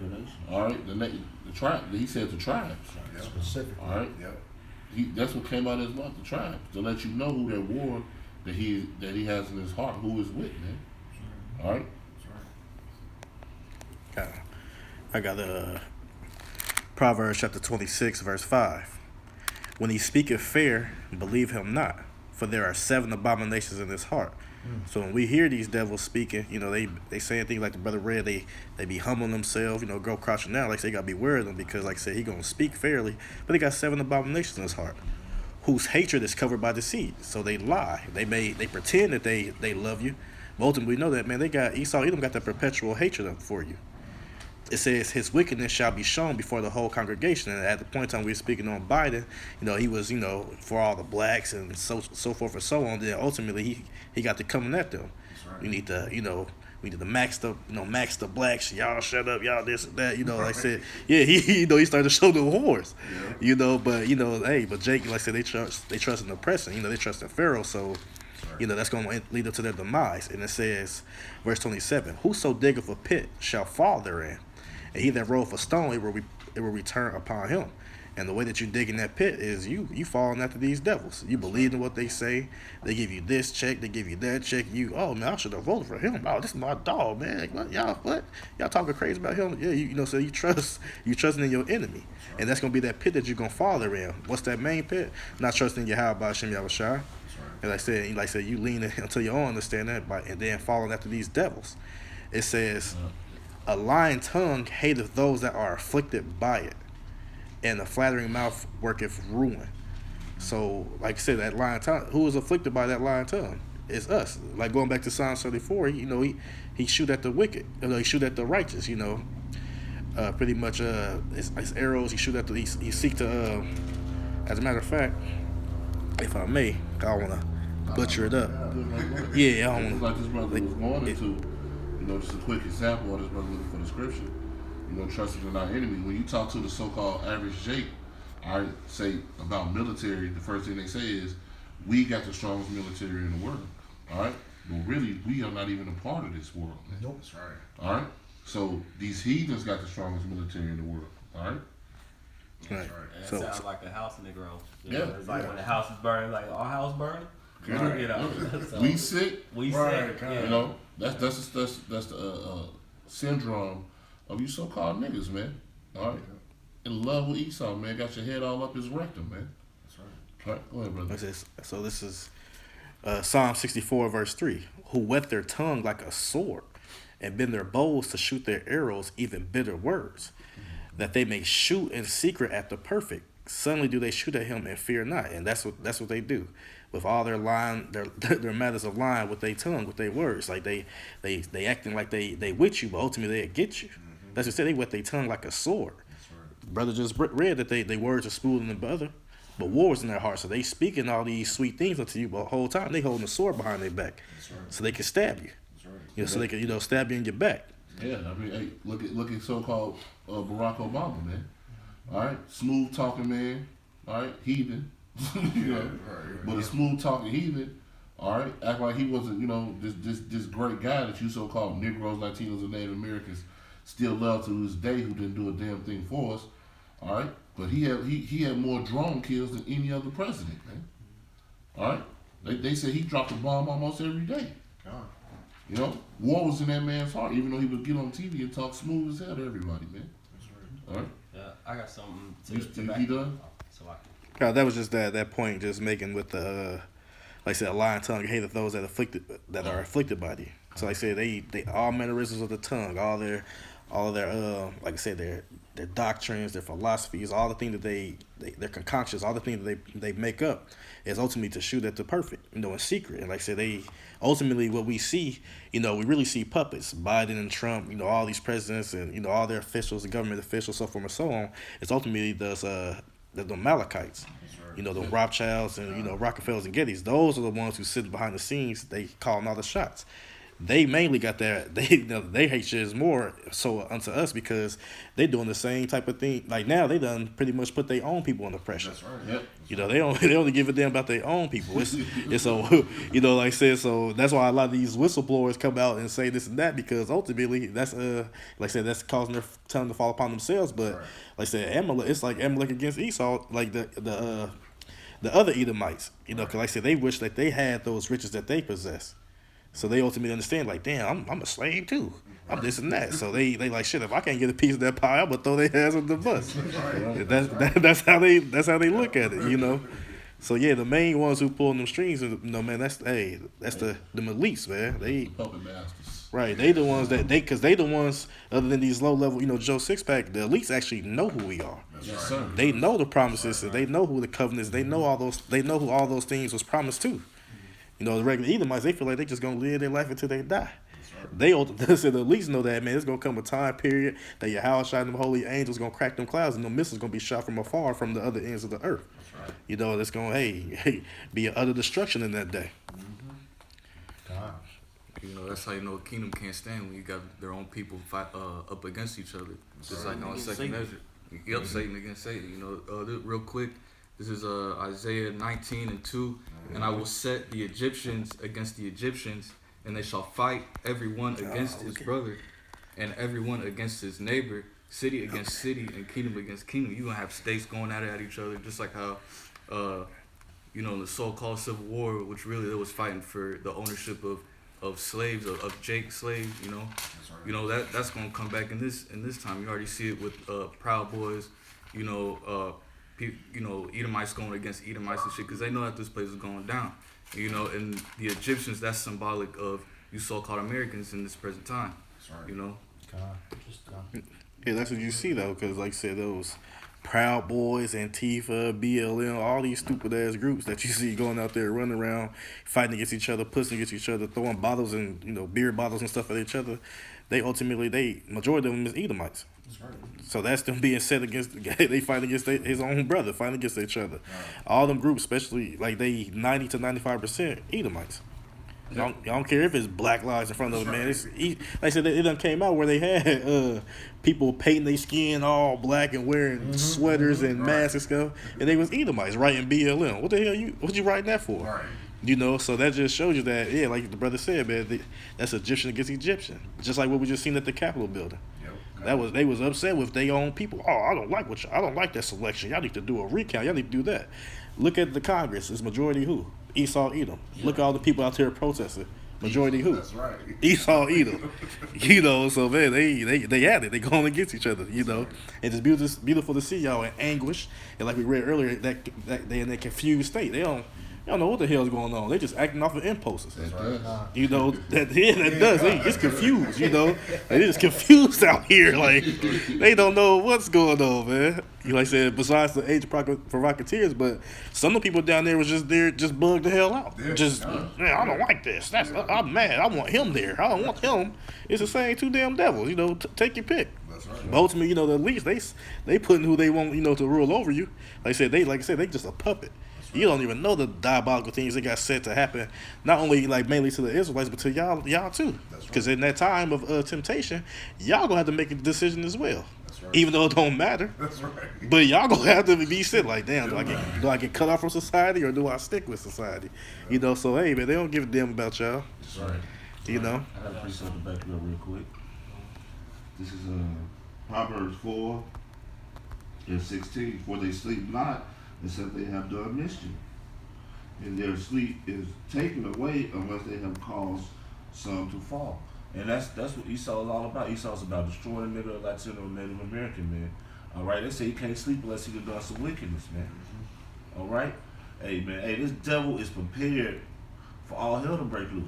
Speaker 1: All right, the tribe. He said the tribes.
Speaker 4: Yep.
Speaker 3: Specifically.
Speaker 1: All right.
Speaker 4: Yep.
Speaker 1: That's what came out of his mouth, the tribes, to let you know who that war that he has in his heart, who is with, man. All right.
Speaker 4: That's right.
Speaker 5: I got Proverbs chapter 26, verse 5. When he speaketh fair, believe him not, for there are 7 abominations in his heart. So when we hear these devils speaking, you know, they saying things like the brother read, they be humbling themselves, you know, go crouching down. Like they gotta be wary of them because, like I said, he gonna speak fairly, but they got 7 abominations in his heart, whose hatred is covered by deceit. So they lie. They pretend that they love you, but ultimately we know that, man, they got Esau. Edom got that perpetual hatred for you. it says his wickedness shall be shown before the whole congregation. And at the point in time we were speaking on Biden, he was, for all the blacks and so forth and so on. Then ultimately he got to coming at them. We need to, we need to max the blacks. Y'all shut up. Y'all this and that. Like I said, yeah, he started to show the horse. Yeah. But but Jake, like I said, they trust in the oppressor. They trust in Pharaoh. So, that's going to lead up to their demise. And it says, verse 27, whoso diggeth a pit shall fall therein, and he that rolleth a stone, it will return upon him. And the way that you dig in that pit is you falling after these devils. You believe in what they say. They give you this check. They give you that check. Oh man, I should have voted for him. Oh, this is my dog, man. What? Y'all talking crazy about him? Yeah, so you trusting in your enemy, and that's gonna be that pit that you're gonna fall there in. What's that main pit? Not trusting Yahweh by Hashem Yahushua. And like I said, you lean until your own understanding, and then following after these devils. It says, a lying tongue hateth those that are afflicted by it, and a flattering mouth worketh ruin. So, like I said, that lying tongue, who is afflicted by that lying tongue? It's us. Like going back to Psalm 34, he shoot at the wicked. He shoot at the righteous. Pretty much his arrows. He shoot at the. He seek to. As a matter of fact, if I may, I don't want to butcher it up. Yeah, I don't
Speaker 1: like this brother was going into. Just a quick example of this brother looking for the scripture. Trusting in our enemy. When you talk to the so-called average Jake, I say about military, the first thing they say is, we got the strongest military in the world. All right? But really, we are not even a part of this world. Man.
Speaker 3: Nope.
Speaker 4: That's right.
Speaker 1: All right? So these heathens got the strongest military in the world. All right?
Speaker 5: Right.
Speaker 8: And it sounds like a house Negro.
Speaker 1: Yeah.
Speaker 8: It's like when the house is burning, like our house burning.
Speaker 1: Right.
Speaker 8: So
Speaker 1: We sick.
Speaker 8: sick. Yeah.
Speaker 1: That's the syndrome of you so-called niggas, man. All right? In love with Esau, man. Got your head all up his rectum, man.
Speaker 4: That's right.
Speaker 1: All right, go ahead, brother.
Speaker 5: So this is Psalm 64, verse 3. Who whet their tongue like a sword, and bend their bows to shoot their arrows, even bitter words, that they may shoot in secret at the perfect. Suddenly do they shoot at him and fear not. And that's what they do. With all their lying, their matters of lying with their tongue, with their words. Like they acting like they with you, but ultimately they get you. That's what I said, they wet their tongue like a sword. Right. Brother just read that they words are smoother than butter, but war is in their heart. So they speaking all these sweet things unto you, but the whole time they holding a sword behind their back. Right. So they can stab you. Right. So they can stab you in your back.
Speaker 1: Yeah, I mean, hey, look at so-called Barack Obama, man. All right, smooth talking man. All right, heathen. But a smooth talking heathen. All right, act like he wasn't, this great guy that you so-called Negroes, Latinos, and Native Americans still love to this day, who didn't do a damn thing for us. All right, but he had more drone kills than any other president, man. All right, they say he dropped a bomb almost every day. War was in that man's heart, even though he would get on TV and talk smooth as hell to everybody, man. That's right. All right.
Speaker 8: Yeah, I got something to
Speaker 1: you
Speaker 8: back.
Speaker 1: You done?
Speaker 8: So I
Speaker 5: That was just that point, just making with the, like I said, a lying tongue hateth those that are afflicted by thee. So like I said, they all mannerisms of the tongue, all their like I said, their doctrines, their philosophies, all the things that their concoctions, all the things that they make up is ultimately to shoot at the perfect, in secret. And like I said, they ultimately what we see, we really see puppets, Biden and Trump, all these presidents and all their officials, the government officials, so forth and so on. It's ultimately the Amalekites. The Rothschilds and Rockefellers and Gettys. Those are the ones who sit behind the scenes. They calling all the shots. They mainly got they hate shit more so unto us because they doing the same type of thing. Like now they done pretty much put their own people under pressure.
Speaker 1: That's right. Yep.
Speaker 5: They only give a damn about their own people. It's so like I said, so that's why a lot of these whistleblowers come out and say this and that, because ultimately that's like I said, that's causing their tongue to fall upon themselves. But like I said, Amalek, it's like Amalek against Esau, like the other Edomites. Cause like I said, they wish that they had those riches that they possess. So they ultimately understand, like, damn, I'm a slave too. I'm this and that. So they like, shit, if I can't get a piece of that pie, I'm gonna throw their ass on the bus. That's how they look at it, So yeah, the main ones who pulling them strings, man, that's the elites, man. They
Speaker 1: puppet masters.
Speaker 5: Right, they the ones because they the ones other than these low level, Joe Sixpack, the elites actually know who we are.
Speaker 1: Yes, sir.
Speaker 5: They know the promises, and they know who the covenants. They know all those. They know who all those things was promised to. The regular Edomites, they feel like they just gonna live their life until they die. They said at least know that, man, it's gonna come a time period that Yahushua and them holy angels gonna crack them clouds and them missiles gonna be shot from afar from the other ends of the earth.
Speaker 2: That's right.
Speaker 5: You know, it's gonna be an utter destruction in that day.
Speaker 3: God.
Speaker 11: You know, that's how you know a kingdom can't stand when you got their own people fight up against each other. Just like on
Speaker 7: Against
Speaker 11: second
Speaker 7: Satan.
Speaker 11: measure. Yep, Satan against Satan. You know, real quick, this is Isaiah 19:2. And I will set the Egyptians against the Egyptians, and they shall fight everyone against his brother, and everyone against his neighbor, city against city, and kingdom against kingdom. You're going to have states going at each other, just like how, you know, the so-called Civil War, which really they was fighting for the ownership of slaves, of Jake's slaves, you know. You know, that's going to come back in this time. You already see it with Proud Boys, you know, Edomites going against Edomites and shit, because they know that this place is going down. You know, and the Egyptians, that's symbolic of you so-called Americans in this present time. You know?
Speaker 5: Yeah, that's what you see though, because like I said, those Proud Boys, Antifa, BLM, all these stupid ass groups that you see going out there running around, fighting against each other, pushing against each other, throwing bottles and, you know, beer bottles and stuff at each other. They majority of them is Edomites.
Speaker 2: That's right.
Speaker 5: So that's them being set against, they fight against his own brother, fighting against each other. All them groups, especially, like they 90 to 95% Edomites. Y'all don't care if it's black lives in front of them, man. It's, like I said, it done came out where they had people painting their skin all black and wearing sweaters and masks and stuff, and they was Edomites writing BLM. What the hell what you writing that for?
Speaker 2: Right.
Speaker 5: You know, so that just shows you that, yeah, like the brother said, man, that's Egyptian against Egyptian. Just like what we just seen at the Capitol building.
Speaker 2: Yep.
Speaker 5: They was upset with their own people. Oh, I don't like that selection. Y'all need to do a recount. Y'all need to do that. Look at the Congress. It's majority who? Esau, Edom. Look at all the people out there protesting. Majority who?
Speaker 2: That's right.
Speaker 5: Esau, Edom. You know, so man, they at it. They going against each other. You know, and it's beautiful to see y'all in anguish. And like we read earlier, that they in that confused state. They don't know what the hell's going on. They just acting off of impulses.
Speaker 2: That's right.
Speaker 5: You know, that does. It's confused, you know. They just confused out here. Like, they don't know what's going on, man. Like I said, besides the age of provocateurs, but some of the people down there was just there, just bugged the hell out. Man, I don't like this. I'm mad. I want him there. I don't want him. It's the same two damn devils, you know. Take your pick.
Speaker 2: That's right.
Speaker 5: But ultimately, you know, at least they putting who they want, you know, to rule over you. Like I said, they just a puppet. You don't even know the diabolical things that got set to happen, not only like mainly to the Israelites, but to y'all too. Because in that time of temptation, y'all gonna have to make a decision as well.
Speaker 2: That's right.
Speaker 5: Even though it don't matter.
Speaker 2: That's right.
Speaker 5: But y'all gonna have to be sit like, damn, do I get cut off from society or do I stick with society? You know, so hey man, they don't give a damn about y'all.
Speaker 2: That's right.
Speaker 5: You know.
Speaker 6: I got a precept to back it up real quick.
Speaker 1: This is Proverbs 4:16. For they sleep not, except they have done mischief, and their sleep is taken away unless they have caused some to fall.
Speaker 6: And that's what Esau is all about. Esau's about destroying the nigga, Latino, Native American man. All right, they say he can't sleep unless he done some wickedness, man. All right, hey man, this devil is prepared for all hell to break loose.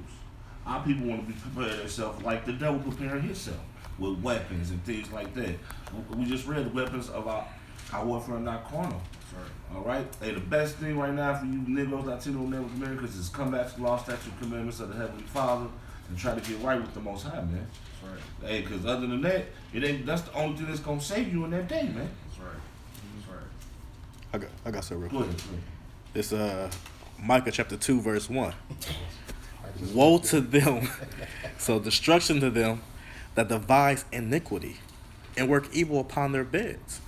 Speaker 6: Our people want to be prepared themselves like the devil preparing himself with weapons and things like that. We just read the weapons of our warfare not carnal. All right. Hey, the best thing right now for you Negroes, Latino, Native Americans is come back to the law, statute, commandments of the Heavenly Father and try to get right with the Most High, man.
Speaker 2: That's right.
Speaker 6: Hey, because other than that, that's the only thing that's gonna save you in that day, man.
Speaker 2: That's right. That's right.
Speaker 5: I got something real
Speaker 6: Go
Speaker 5: quick.
Speaker 6: ahead.
Speaker 5: It's Micah chapter 2 verse 1. Woe to them, so destruction to them that devise iniquity and work evil upon their beds.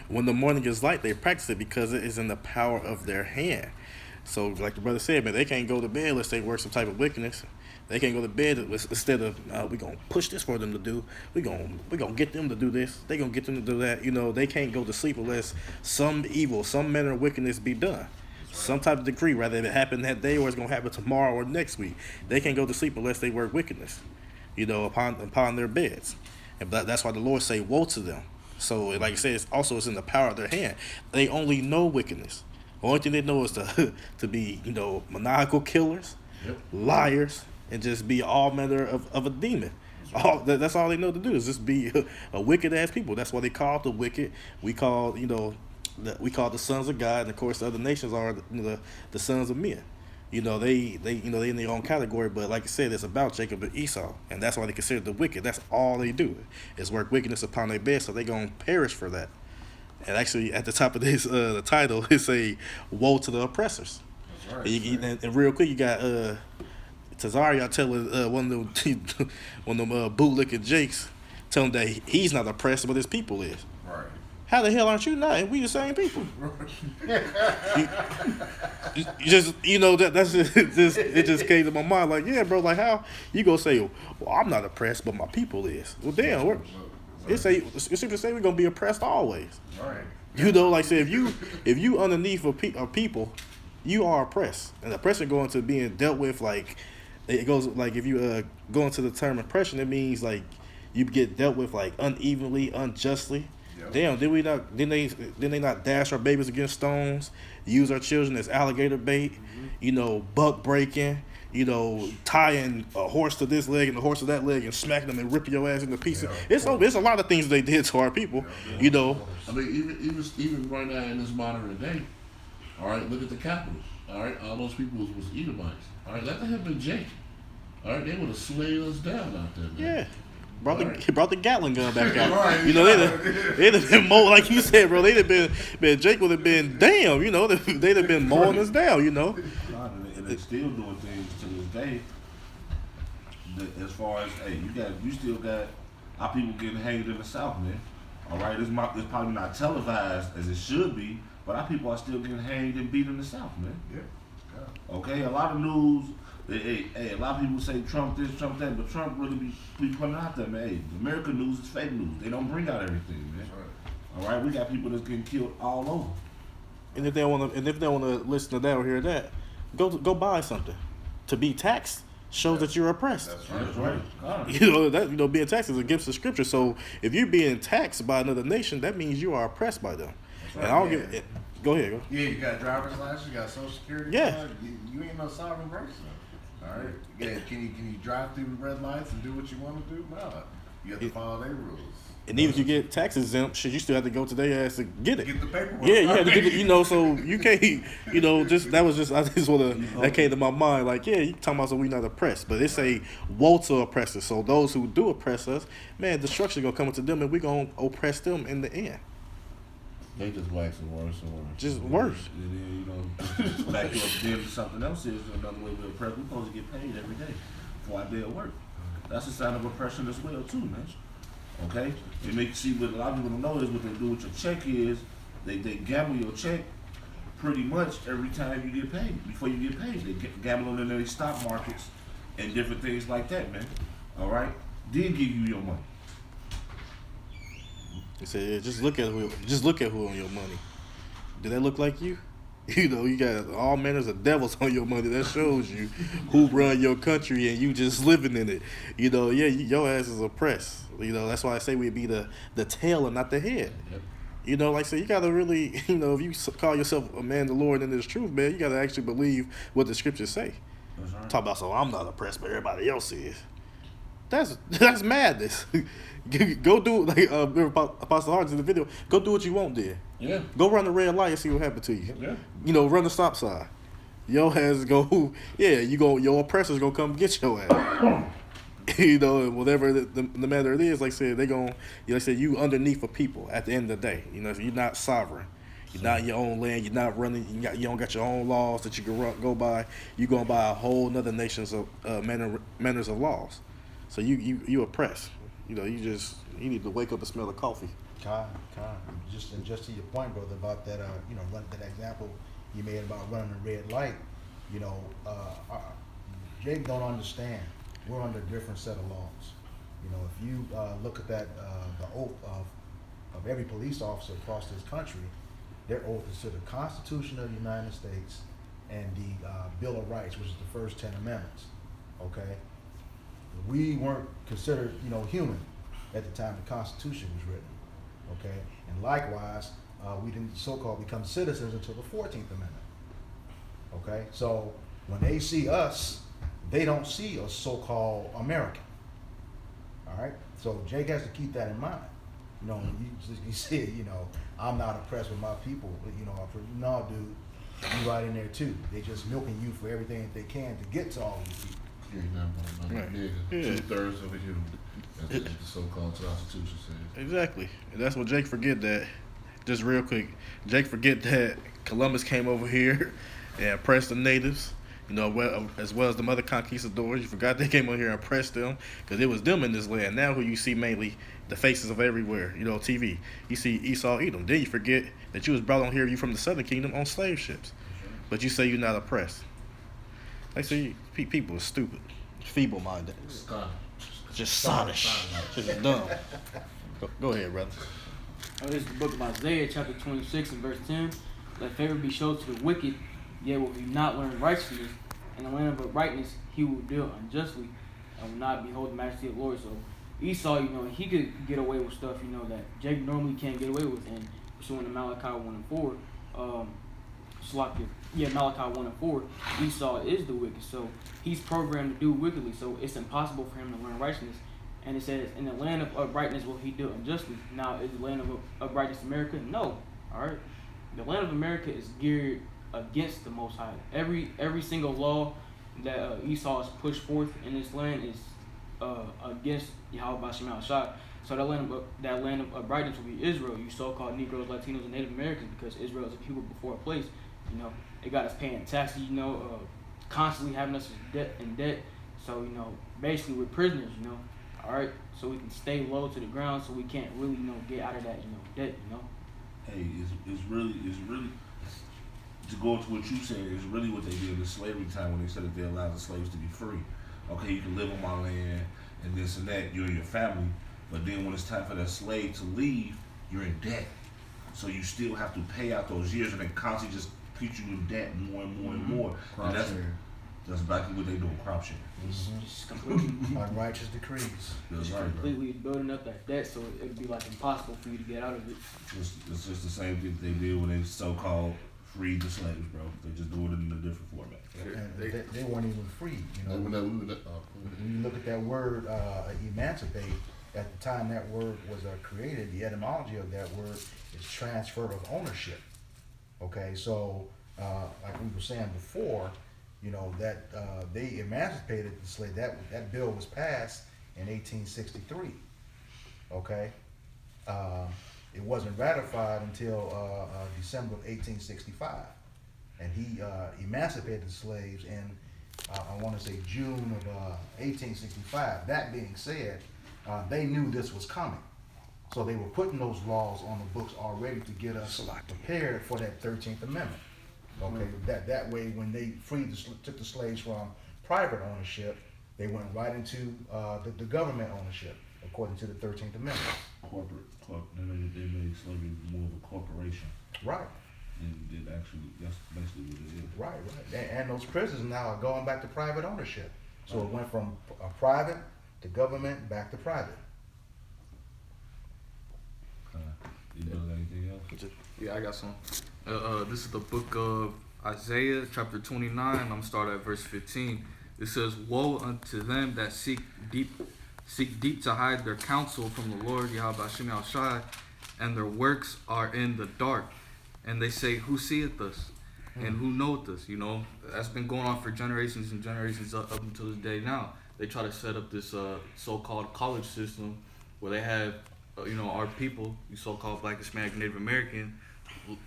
Speaker 5: When the morning is light, they practice it because it is in the power of their hand. So, like the brother said, man, they can't go to bed unless they work some type of wickedness. They can't go to bed instead of we're gonna push this for them to do. We're gonna get them to do this. They gonna get them to do that. You know, they can't go to sleep unless some evil, some manner of wickedness be done. Some type of decree, whether it happened that day or it's gonna happen tomorrow or next week. They can't go to sleep unless they work wickedness, you know, upon their beds. And that's why the Lord say, "Woe to them." So, like you said, it's in the power of their hand. They only know wickedness. The only thing they know is to be, you know, maniacal killers, liars, and just be all manner of a demon. That's all they know to do is just be a wicked ass people. That's why they call it the wicked. We call the sons of God, and of course the other nations are the sons of men. You know, they in their own category, but like I said, it's about Jacob and Esau, and that's why they consider the wicked. That's all they do is work wickedness upon their bed, so they gonna perish for that. And actually, at the top of this, the title, it say, "Woe to the oppressors."
Speaker 4: That's right.
Speaker 5: And real quick, you got Tazaria telling one of them bootlicking Jakes, telling that he's not oppressed, but his people is.
Speaker 4: Right.
Speaker 5: How the hell aren't you not? And we the same people. you just that's just it just came to my mind like, yeah, bro, like how you gonna say, well, I'm not oppressed, but my people is. Well, damn, it seems to say we're gonna be oppressed always.
Speaker 4: Right.
Speaker 5: You know, like say if you underneath a people, you are oppressed, and oppression going to being dealt with like it goes like if you go into the term oppression, it means like you get dealt with like unevenly, unjustly. Yep. Damn, didn't they not dash our babies against stones, use our children as alligator bait, buck breaking, tying a horse to this leg and the horse to that leg and smacking them and ripping your ass into pieces. Yeah, it's a lot of things they did to our people,
Speaker 1: I mean, even right now in this modern day, all right, look at the capital. All right, all those people was Edomites. All right, let that have been Jake. All right, they would have slayed us down out there, man.
Speaker 5: Yeah. Brought the Gatling gun back out.
Speaker 1: Right,
Speaker 5: they'd have been more like you said, bro. They'd have been Jake would have been damn. They'd have been mowing us down.
Speaker 6: And they're still doing things to this day. As far as you still got our people getting hanged in the South, man. All right, it's probably not televised as it should be, but our people are still getting hanged and beat in the South, man. Yeah. Okay, a lot of news. A lot of people say Trump this, Trump that, but Trump really be putting out there, man. Hey, the American news is fake news. They don't bring out everything, man. Right. All right, we got people that's getting killed all over.
Speaker 5: And if they want to listen to that or hear that, go buy something. To be taxed shows that you're oppressed.
Speaker 6: That's right.
Speaker 5: Being taxed is against the scripture. So if you're being taxed by another nation, that means you are oppressed by them.
Speaker 4: Right.
Speaker 5: And I don't give it. Go ahead. Go.
Speaker 4: Yeah, you got driver's license, you got social security.
Speaker 5: Yeah.
Speaker 4: Card. You ain't no sovereign person. All right. Yeah. Can you drive through the red lights and do what you want to do? No. You have to follow their rules.
Speaker 5: And even if you get tax exempt, you still have to go to their ass to get it.
Speaker 4: Get the paperwork.
Speaker 5: Yeah, you have to get it. So you can't. That came to my mind. Like, yeah, you talking about so we not oppressed, but it's a woe to oppressors. So those who do oppress us, man, destruction gonna come to them, and we gonna oppress them in the end.
Speaker 1: They just waxing worse and worse.
Speaker 5: Just worse.
Speaker 6: And then, just back you up to something else is another way we oppress. We're supposed to get paid every day for our day of work. That's a sign of oppression as well, too, man. Okay? They make you see what a lot of people don't know is what they do with your check is they gamble your check pretty much every time you get paid. Before you get paid, they gamble in their stock markets and different things like that, man. All right? Then give you your money.
Speaker 5: They say, just look at who on your money. Do that look like you? You got all manners of devils on your money. That shows you who run your country and you just living in it. Your ass is oppressed. That's why I say we'd be the tail and not the head. Yep. Like I said, you gotta really, if you call yourself a man of the Lord and this truth, man, you gotta actually believe what the scriptures say. That's right. Talk about, so I'm not oppressed, but everybody else is. That's madness. Go do it, like Apostle Hart in the video. Go do what you want there.
Speaker 1: Yeah.
Speaker 5: Go run the red light and see what happened to you.
Speaker 1: Yeah.
Speaker 5: Run the stop sign. Your ass go. Yeah, your oppressor's gonna come get your ass. Whatever the matter it is, like I said, they gonna. Like I said, you underneath of people at the end of the day. If you're not sovereign. You're not in your own land. You're not running. You don't got your own laws that you can go by. You're going by a whole nother nation's of manners of laws. So you oppress. You need to wake up and smell the coffee.
Speaker 3: Just to your point, brother, about that. That example you made about running a red light. Jake don't understand. We're under a different set of laws. If you look at that, the oath of every police officer across this country. Their oath is to the Constitution of the United States and the Bill of Rights, which is the first 10 amendments. Okay, we weren't considered, human at the time the Constitution was written. Okay, and likewise, we didn't so-called become citizens until the 14th Amendment. Okay, so when they see us, they don't see a so-called American. All right, so Jake has to keep that in mind. You said, I'm not oppressed with my people. No, dude, You right in there too. They just milking you for everything that they can to get to all these people.
Speaker 5: Right.
Speaker 1: Nigga,
Speaker 5: Yeah.
Speaker 1: 2/3 of a human, as the so-called Constitution says.
Speaker 5: Exactly. And that's what Jake forget that. Just real quick, Jake forget that Columbus came over here and oppressed the natives. You know, as well as the other conquistadors. You forgot they came over here and oppressed them because it was them in this land. Now who you see mainly the faces of everywhere, you know, TV. You see Esau, Edom. Then you forget that you was brought on here, you from the Southern Kingdom on slave ships. But you say you're not oppressed. They say people are stupid, feeble-minded, just sottish, just dumb. Go ahead, brother.
Speaker 7: This is the book of Isaiah, chapter 26 and verse 10. Let favor be showed to the wicked, yet will he not learn righteousness. In the land of uprightness he will deal unjustly, and will not behold the majesty of the Lord. So Esau, you know, he could get away with stuff, you know, that Jake normally can't get away with. And pursuing to Malachi 1 and 4, Malachi 1 and 4, Esau is the wicked. So he's programmed to do wickedly. So it's impossible for him to learn righteousness. And it says, in the land of uprightness will he deal unjustly. Now, is the land of uprightness America? No. All right. The land of America is geared against the Most High. Every single law that Esau has pushed forth in this land is against Yahweh Bashim al-Shai. So that land of uprightness will be Israel. You so-called Negroes, Latinos, and Native Americans, because Israel is a people before a place. You know, they got us paying taxes. You know, constantly having us in debt. So you know, basically we're prisoners. You know. All right, so we can stay low to the ground, so we can't really, you know, get out of that, you know, debt, you know.
Speaker 6: Hey, it's really to go into what you said. It's really what they did in slavery time when they said that they allowed the slaves to be free. Okay, you can live on my land and this and that, you and your family, but then when it's time for that slave to leave, you're in debt. So you still have to pay out those years, and they constantly just put you in debt more and more and more. And that's exactly what they do in crop share.
Speaker 7: Just completely
Speaker 3: Unrighteous decrees.
Speaker 6: That's
Speaker 7: just
Speaker 6: right, bro.
Speaker 7: completely building up that debt, so it'd be like impossible for you to get out of it.
Speaker 6: It's just the same thing they did when they so-called freed the slaves, bro. They just do it in a different format.
Speaker 3: And they weren't even free. You know, when you look at that word emancipate, at the time that word was created, the etymology of that word is transfer of ownership. Okay, so like we were saying before, you know, that they emancipated the slave. That bill was passed in 1863. Okay, it wasn't ratified until December of 1865, and he emancipated the slaves in I want to say June of 1865. That being said, they knew this was coming, so they were putting those laws on the books already to get us prepared for that 13th Amendment. Okay, that way when they took the slaves from private ownership, they went right into the government ownership, according to the 13th Amendment.
Speaker 6: They made slavery more of a corporation.
Speaker 3: Right.
Speaker 6: And that's basically what it is.
Speaker 3: Right. And those prisons now are going back to private ownership. So it went from private to government back to private.
Speaker 6: You know anything else?
Speaker 11: Yeah, I got some. This is the book of Isaiah, chapter 29. I'm gonna start at verse 15. It says, "Woe unto them that seek deep to hide their counsel from the Lord Yahweh Bashim al-Shai, and their works are in the dark. And they say, who seeth us? And who knoweth us?" You know, that's been going on for generations and generations up until this day now. They try to set up this so-called college system where they have, our people, you so-called Black, Hispanic, Native American,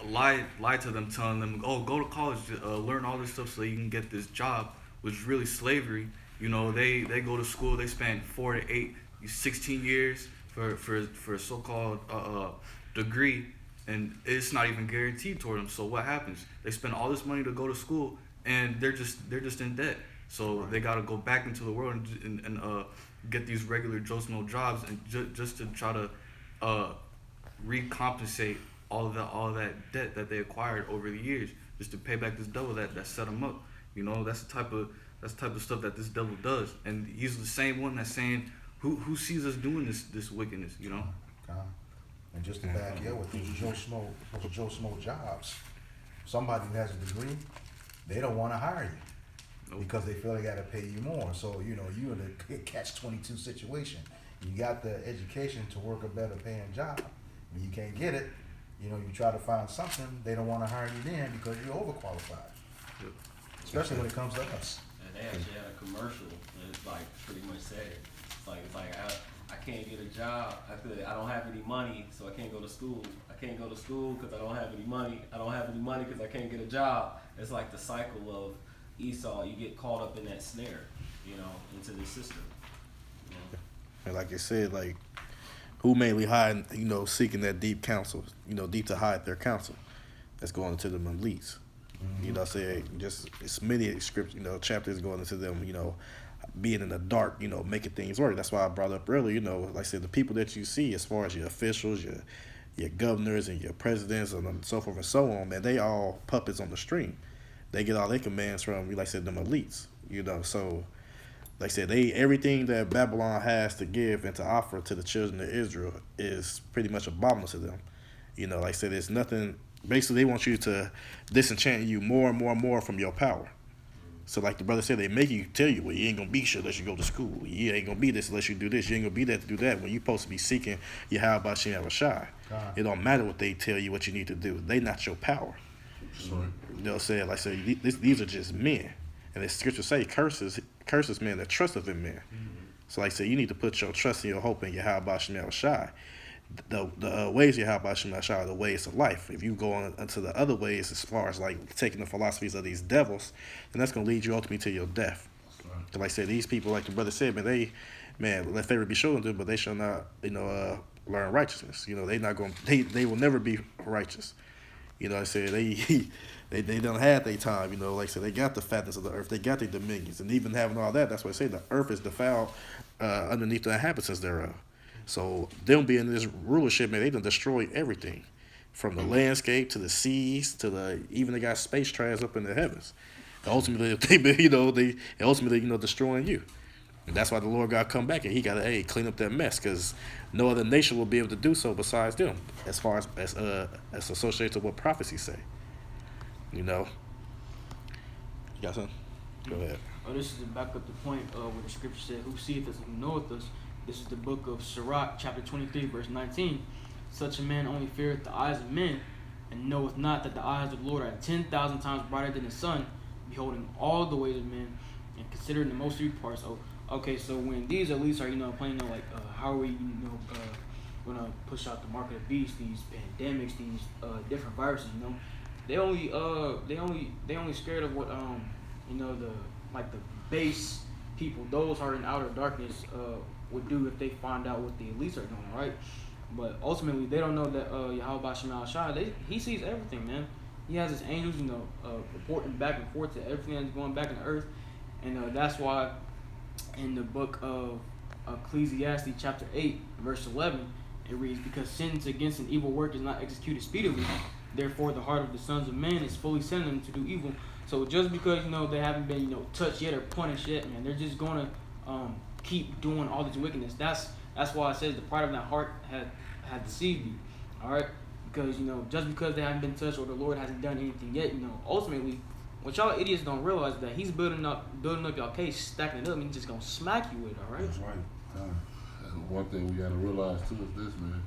Speaker 11: lie to them, telling them, oh, go to college, learn all this stuff so you can get this job, which is really slavery. You know, they go to school, they spend 4 to 8, 16 years for a so-called degree, and it's not even guaranteed toward them. So what happens? They spend all this money to go to school, and they're just in debt. So they got to go back into the world and get these regular Joe Smo jobs, and just to try to recompensate all of that debt that they acquired over the years, just to pay back this devil that set them up. You know, that's the type of stuff that this devil does, and he's the same one that's saying, who sees us doing this wickedness, you know?
Speaker 3: And just to back you up with those Joe Smo jobs, somebody who has a degree, they don't want to hire you because they feel they got to pay you more. So you in a catch-22 situation. You got the education to work a better paying job. When you can't get it, You know, you try to find something, they don't want to hire you then because you're overqualified. Especially when it comes to us.
Speaker 8: And they actually had a commercial that like pretty much said it. It's like I can't get a job. I don't have any money, so I can't go to school. I can't go to school because I don't have any money. I don't have any money because I can't get a job. It's like the cycle of Esau. You get caught up in that snare, you know, into the system. You know?
Speaker 5: And like I said, like, who mainly hide, you know, seeking that deep counsel, you know, deep to hide their counsel. That's going into them elites. You know, say just it's many scripts, you know, chapters going into them, you know, being in the dark, you know, making things work. That's why I brought up earlier, you know, like I said, the people that you see as far as your officials, your governors and your presidents and so forth and so on, man, they all puppets on the string. They get all their commands from, like I said, them elites, you know. So, like I said, everything that Babylon has to give and to offer to the children of Israel is pretty much abominable to them. You know, like I said, there's nothing. Basically, they want you to disenchant you more and more and more from your power. So like the brother said, they make you tell you, well, you ain't going to be shit unless you go to school. You ain't going to be this unless you do this. You ain't going to be that to do that when you're supposed to be seeking Yahweh Shem Yahushai. It don't matter what they tell you what you need to do. They not your power.
Speaker 1: Sorry.
Speaker 5: You know what I'm saying? Like I say, these are just men. And the scripture say curses men that trusteth in men. So like I say, you need to put your trust and your hope in Yahweh Shem Yahushai. The ways you have by Shem Yahushua are the ways of life. If you go on into the other ways, as far as like taking the philosophies of these devils, then that's going to lead you ultimately to your death. Right. Like I said, these people, like the brother said, let favor be shown to them, but they shall not, you know, learn righteousness. You know, they will never be righteous. You know, I said they done had their time. You know, like I said, they got the fatness of the earth, they got their dominions, and even having all that, that's why I say the earth is defiled underneath the inhabitants thereof. So them being in this rulership, man, they done destroyed everything, from the landscape to the seas to even they got space trash up in the heavens. And ultimately, they destroying you. And that's why the Lord God come back and he got to clean up that mess, because no other nation will be able to do so besides them, as far as associated to what prophecies say. You know. You got something? Go ahead.
Speaker 7: Oh, this is to back up the point where the scripture said, "Who seeth us and knoweth us?" This is the book of Sirach, chapter 23, verse 19. Such a man only feareth the eyes of men, and knoweth not that the eyes of the Lord are 10,000 times brighter than the sun, beholding all the ways of men, and considering the most parts. Oh, okay, so when these elites are, playing like, how are we, gonna push out the mark of the beast, these pandemics, these different viruses, they only scared of what, the base people, those who are in outer darkness, would do if they find out what the elites are doing, right? But ultimately, they don't know that Yahweh Shem Yahushua, he sees everything, man. He has his angels, reporting back and forth to everything that's going back in the earth. And that's why in the book of Ecclesiastes, chapter 8, verse 11, it reads, "Because sins against an evil work is not executed speedily, therefore the heart of the sons of men is fully set them to do evil." So just because, they haven't been, touched yet or punished yet, man, they're just going to keep doing all this wickedness. That's why it says the pride of that heart had deceived you. All right, because just because they haven't been touched or the Lord hasn't done anything yet, ultimately, what y'all idiots don't realize is that He's building up y'all case, stacking it up, and He's just gonna smack you with it. All right.
Speaker 1: That's right. One thing we gotta realize too is this, man.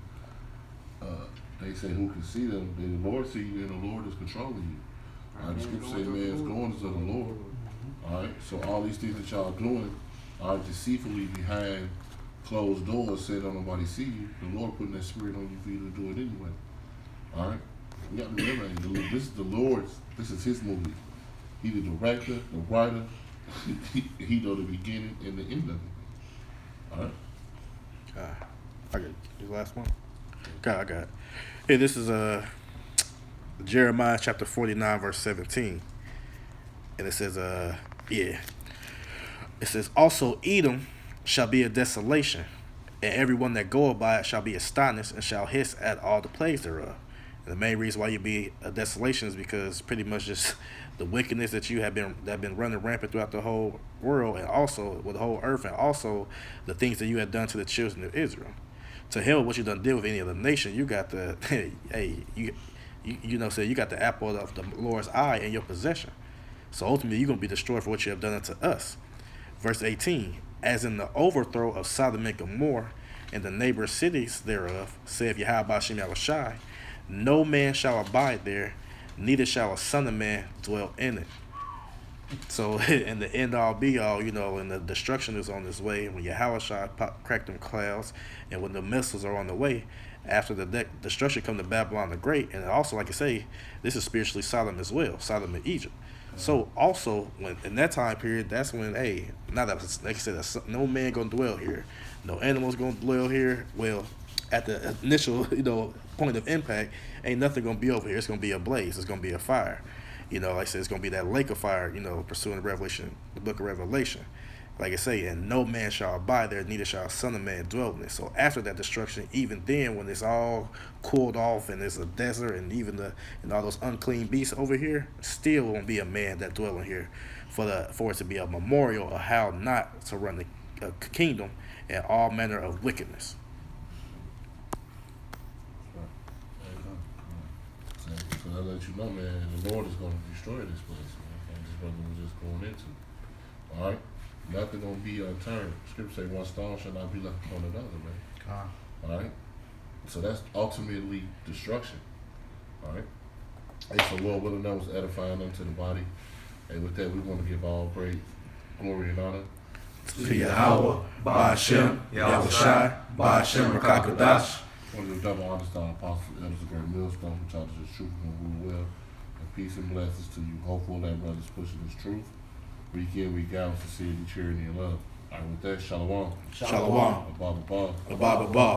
Speaker 1: They say who can see them? The Lord see you, and the Lord is controlling you. All right, the scripture say man's going to the Lord. All right, so all these things that y'all doing are deceitfully behind closed doors, saying don't nobody see you. The Lord putting that spirit on you for you to do it anyway. All right, we got to remember this is the Lord's. This is His movie. He the director, the writer. He know the beginning and the end of it. All right.
Speaker 5: I got the last one. I got it. Hey, this is Jeremiah chapter 49, verse 17. And it says, It says, "Also Edom shall be a desolation, and everyone that goeth by it shall be astonished, and shall hiss at all the plagues thereof." And the main reason why you be a desolation is because pretty much just the wickedness that have been running rampant throughout the whole world, and also with the whole earth, and also the things that you have done to the children of Israel. To hell, what you done did with any other nation, you got the you got the apple of the Lord's eye in your possession. So ultimately, you're gonna be destroyed for what you have done unto us. Verse 18: "As in the overthrow of Sodom and Gomorrah and the neighbor cities thereof, saith Yahweh Shem Yahushai, no man shall abide there, neither shall a son of man dwell in it. So, in the end all be all, you know, and the destruction is on its way. When Yahushua crack them clouds, and when the missiles are on the way, after the destruction come to Babylon the Great, and also, like I say, this is spiritually Sodom as well, Sodom and Egypt. So also, when in that time period, that's when, hey, now that like I said, no man gonna dwell here, no animals gonna dwell here. Well, at the initial, you know, point of impact, ain't nothing gonna be over here. It's gonna be a blaze. It's gonna be a fire. You know, like I said, it's gonna be that lake of fire. You know, pursuing the book of Revelation. Like I say, and no man shall abide there, neither shall a son of man dwell in it. So after that destruction, even then, when it's all cooled off and it's a desert, and even and all those unclean beasts over here, still won't be a man that dwell in here, for it to be a memorial of how not to run the kingdom and all manner of wickedness.
Speaker 1: So that lets you know, man, the Lord is going to destroy this place, man. And this brother was just going into. All right? Nothing going to be unturned. Scripture say one stone shall not be left upon another, man. All right? So that's ultimately destruction. All right? Hey, so Lord willing, that was edifying unto the body. And with that, we want to give all praise, glory, and honor
Speaker 5: To Yahweh, Ba'ashem, Yahushai, Ba'ashem, Rakakadash.
Speaker 1: one of the double honest apostles, elders of Great Millstone, who taught us the truth and rule well. And peace and blessings to you, hopeful that brothers pushing this truth. Week in, week out, sincerity, charity, and love. All right, with that, shalom.
Speaker 5: Shalom.
Speaker 1: Abba, Abba.
Speaker 5: Abba, Abba.